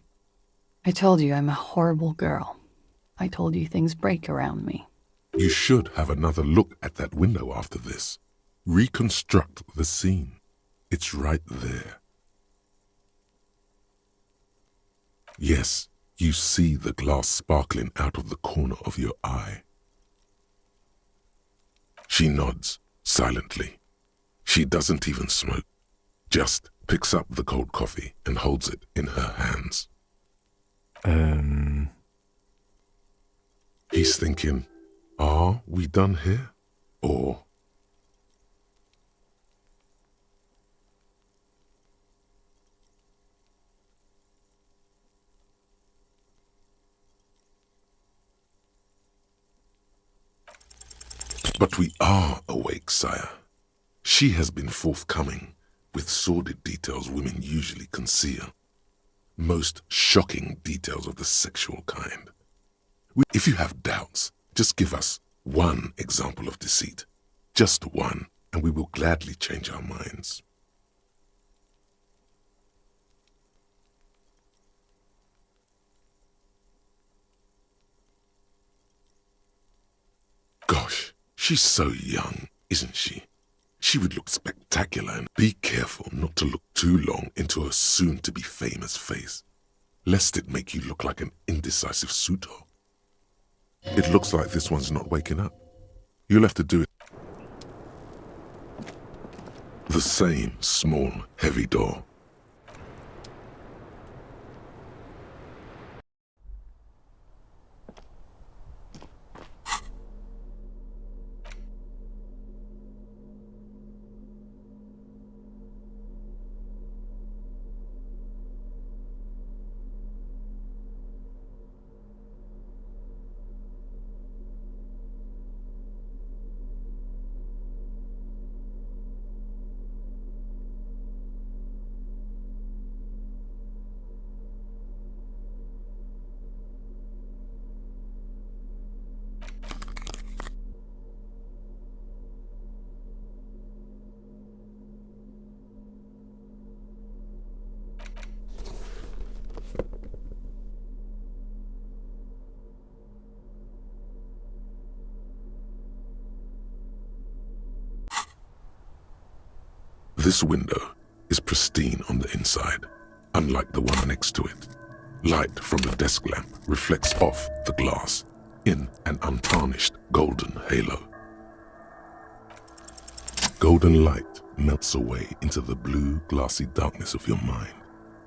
I told you I'm a horrible girl. I told you things break around me.
You should have another look at that window after this. Reconstruct the scene. It's right there. Yes, you see the glass sparkling out of the corner of your eye. She nods, silently. She doesn't even smoke, just picks up the cold coffee and holds it in her hands. He's thinking, are we done here? Or... But we are awake, sire. She has been forthcoming with sordid details women usually conceal. Most shocking details of the sexual kind. If you have doubts, just give us one example of deceit. Just one, and we will gladly change our minds. Gosh, she's so young, isn't she? She would look spectacular, and be careful not to look too long into her soon-to-be famous face, lest it make you look like an indecisive suitor. It looks like this one's not waking up. You'll have to do it. The same small, heavy door. This window is pristine on the inside, unlike the one next to it. Light from the desk lamp reflects off the glass in an untarnished golden halo. Golden light melts away into the blue, glassy darkness of your mind.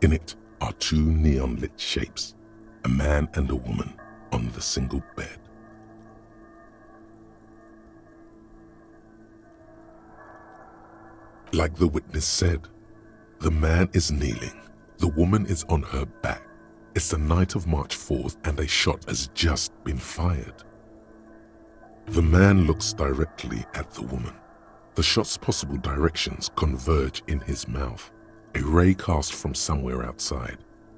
In it are two neon-lit shapes, a man and a woman on the single bed. Like the witness said, the man is kneeling, the woman is on her back. It's the night of March 4th and a shot has just been fired. The man looks directly at the woman. The shot's possible directions converge in his mouth, a ray cast from somewhere outside,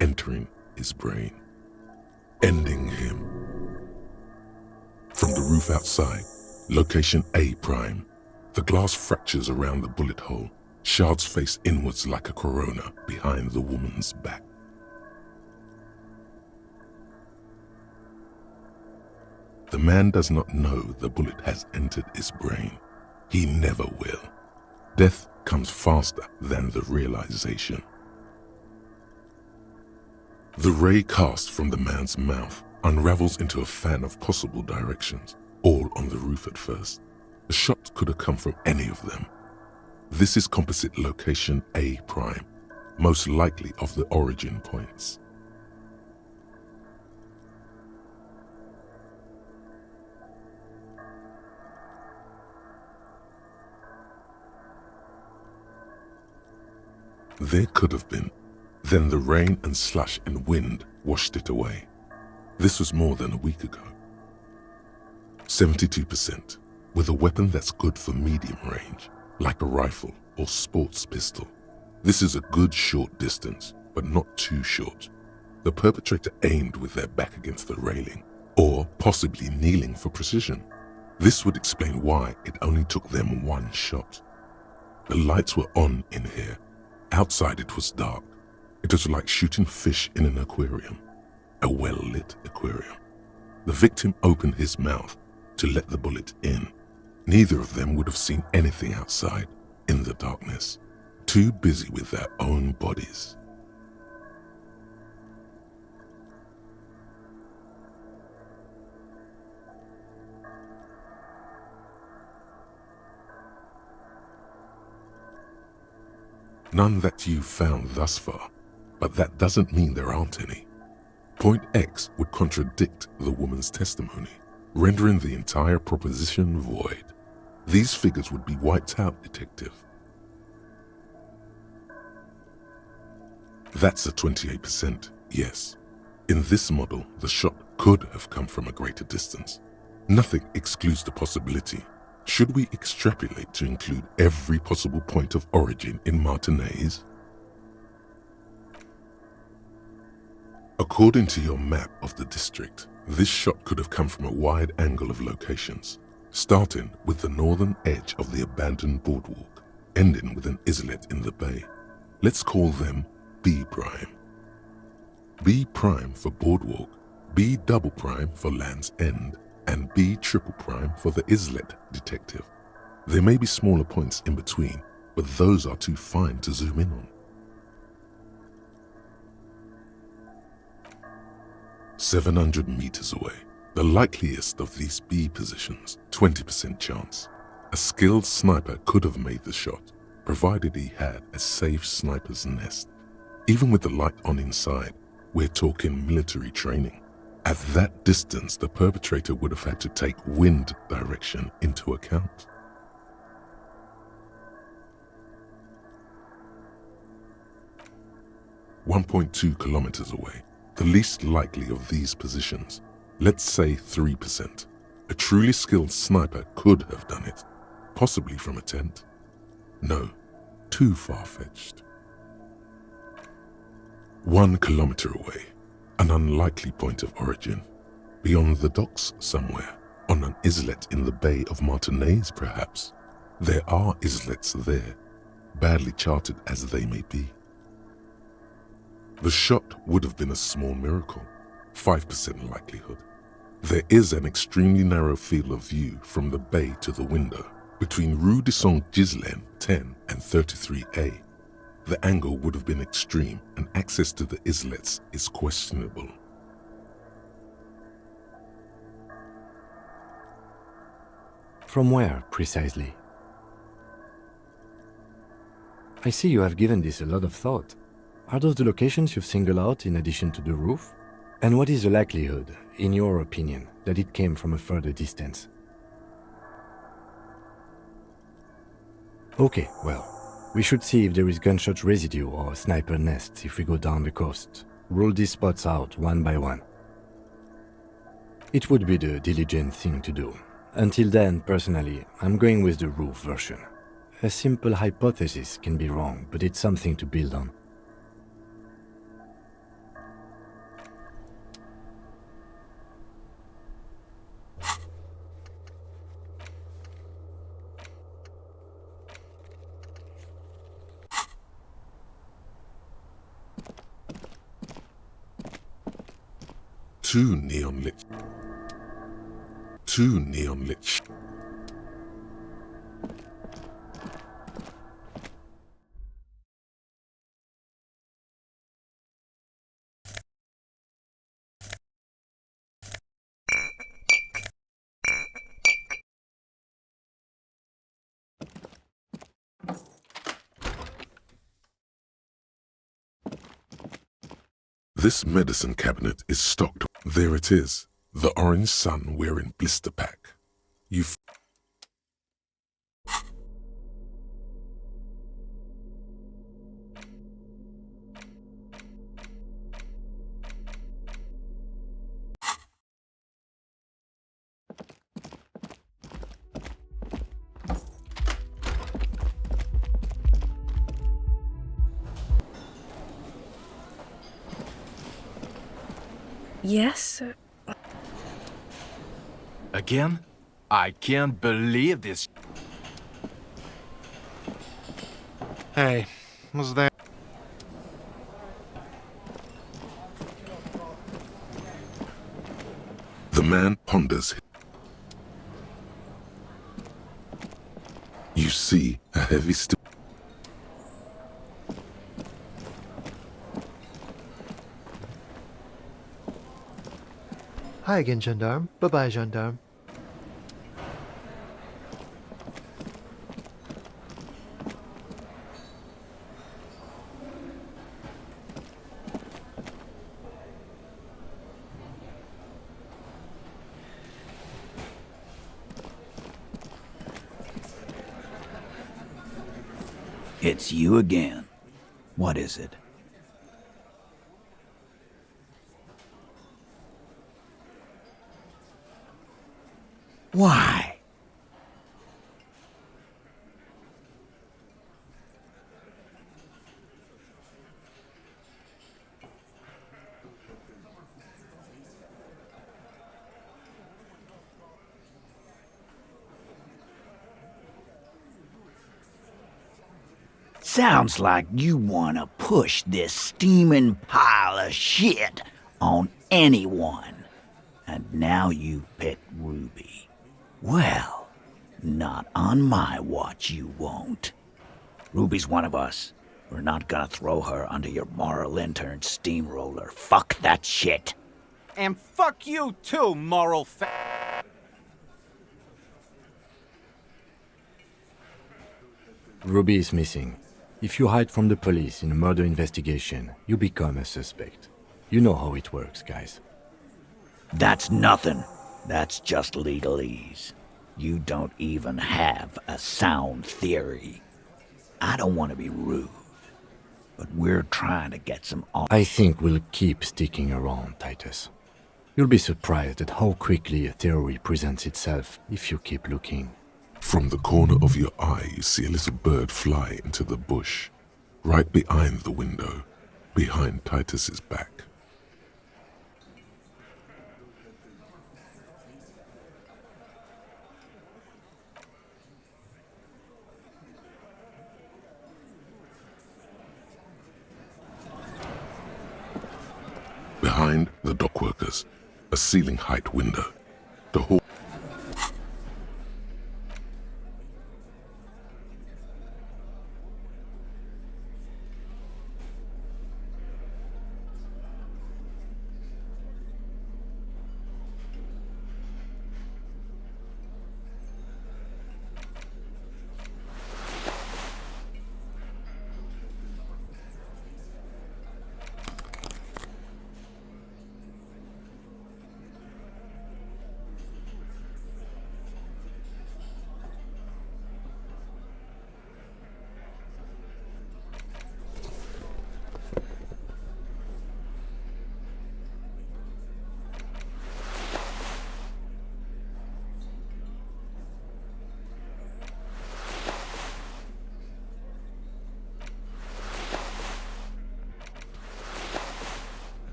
entering his brain, ending him. From the roof outside, location A prime, the glass fractures around the bullet hole, shards face inwards like a corona behind the woman's back. The man does not know the bullet has entered his brain. He never will. Death comes faster than the realization. The ray cast from the man's mouth unravels into a fan of possible directions, all on the roof at first. The shot could have come from any of them. This is composite location A prime, most likely of the origin points. There could have been. Then the rain and slush and wind washed it away. This was more than a week ago. 72%, with a weapon that's good for medium range, like a rifle or sports pistol. This is a good short distance, but not too short. The perpetrator aimed with their back against the railing, or possibly kneeling for precision. This would explain why it only took them one shot. The lights were on in here. Outside it was dark. It was like shooting fish in an aquarium, a well-lit aquarium. The victim opened his mouth to let the bullet in. Neither of them would have seen anything outside, in the darkness, too busy with their own bodies. None that you've found thus far, but that doesn't mean there aren't any. Point X would contradict the woman's testimony, rendering the entire proposition void. These figures would be wiped out, Detective. That's a 28%, yes. In this model, the shot could have come from a greater distance. Nothing excludes the possibility. Should we extrapolate to include every possible point of origin in Martinez? According to your map of the district, this shot could have come from a wide angle of locations, starting with the northern edge of the abandoned boardwalk, ending with an islet in the bay. Let's call them B prime. B prime for boardwalk, B double prime for Land's End, and B triple prime for the islet, Detective. There may be smaller points in between, but those are too fine to zoom in on. 700 meters away, the likeliest of these B positions, 20% chance. A skilled sniper could have made the shot, provided he had a safe sniper's nest. Even with the light on inside, we're talking military training. At that distance, the perpetrator would have had to take wind direction into account. "1.2 kilometers away, the least likely of these positions, let's say 3%. A truly skilled sniper could have done it, possibly from a tent. No, too far-fetched. 1 kilometer away, an unlikely point of origin, beyond the docks somewhere, on an islet in the Bay of Martinez perhaps. There are islets there, badly charted as they may be. The shot would have been a small miracle, 5% likelihood. There is an extremely narrow field of view from the bay to the window, between Rue de Saint-Ghislain 10 and 33A. The angle would have been extreme and access to the islets is questionable.
From where, precisely? I see you have given this a lot of thought. Are those the locations you've singled out in addition to the roof? And what is the likelihood, in your opinion, that it came from a further distance? Okay, well, We should see if there is gunshot residue or sniper nests if we go down the coast. Rule these spots out one by one. It would be the diligent thing to do. Until then, personally, I'm going with the roof version. A simple hypothesis can be wrong, but it's something to build on.
Two neon lit. This medicine cabinet is stocked. There it is, the orange sun wearing blister pack.
Yes, sir.
Again? I can't believe this.
Hey, was that?
The man ponders. You see a heavy steel.
Hi again, gendarme. Bye-bye, gendarme.
It's you again. What is it? Why? Sounds like you want to push this steaming pile of shit on anyone. And now you pick Ruby. Well, not on my watch you won't. Ruby's one of us. We're not gonna throw her under your moral intern steamroller. Fuck that shit.
And fuck you too, moral
Ruby is missing. If you hide from the police in a murder investigation, you become a suspect. You know how it works, guys.
That's nothing. That's just legalese. You don't even have a sound theory. I don't want to be rude, but we're trying to get some...
I think we'll keep sticking around, Titus. You'll be surprised at how quickly a theory presents itself if you keep looking.
From the corner of your eye, you see a little bird fly into the bush, right behind the window, behind Titus's back. Behind the dockworkers, a ceiling height window. The hall.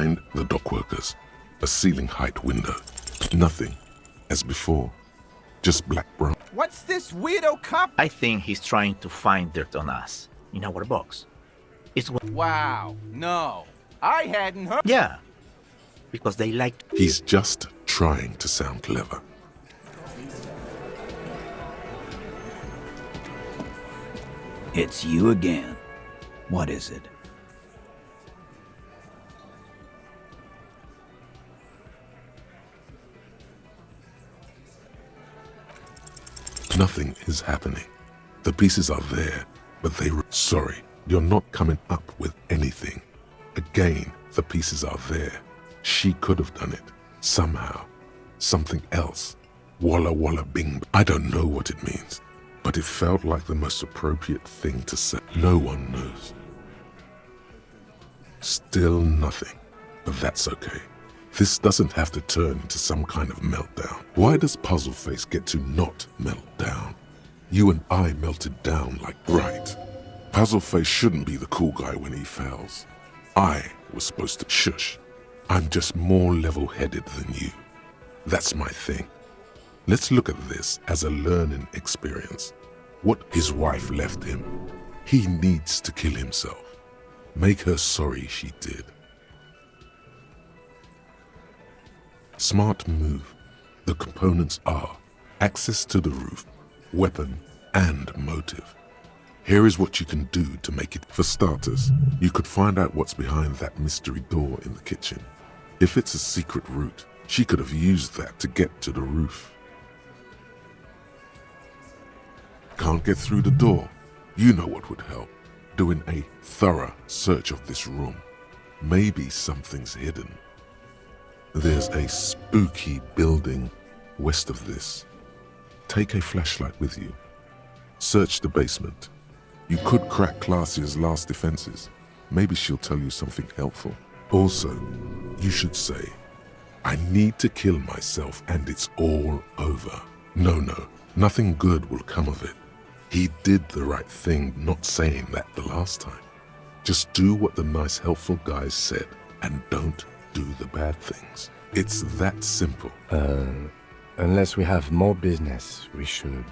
Behind the dockworkers, a ceiling height window. Nothing, as before. Just black brown.
What's this weirdo cop?
I think he's trying to find dirt on us in our box. It's
Wow, no. I hadn't heard.
Yeah, because they like.
He's just trying to sound clever.
It's you again. What is it?
Nothing is happening. The pieces are there, but Sorry, you're not coming up with anything. Again, the pieces are there. She could have done it. Somehow. Something else. Walla walla bing. I don't know what it means, but it felt like the most appropriate thing to say. No one knows. Still nothing, but that's okay. This doesn't have to turn into some kind of meltdown. Why does Puzzle Face get to not melt down? You and I melted down like right. Puzzle Face shouldn't be the cool guy when he fails. I was supposed to shush. I'm just more level-headed than you. That's my thing. Let's look at this as a learning experience. What his wife left him. He needs to kill himself. Make her sorry she did. Smart move. The components are access to the roof, weapon, and motive. Here is what you can do to make it. For starters, you could find out what's behind that mystery door in the kitchen. If it's a secret route, she could have used that to get to the roof. Can't get through the door? You know what would help. Doing a thorough search of this room. Maybe something's hidden. There's a spooky building west of this. Take a flashlight with you. Search the basement. You could crack Classia's last defenses. Maybe she'll tell you something helpful. Also, you should say, I need to kill myself and it's all over. No, nothing good will come of it. He did the right thing not saying that the last time. Just do what the nice helpful guys said and don't do the bad things. It's that simple.
Unless we have more business, we should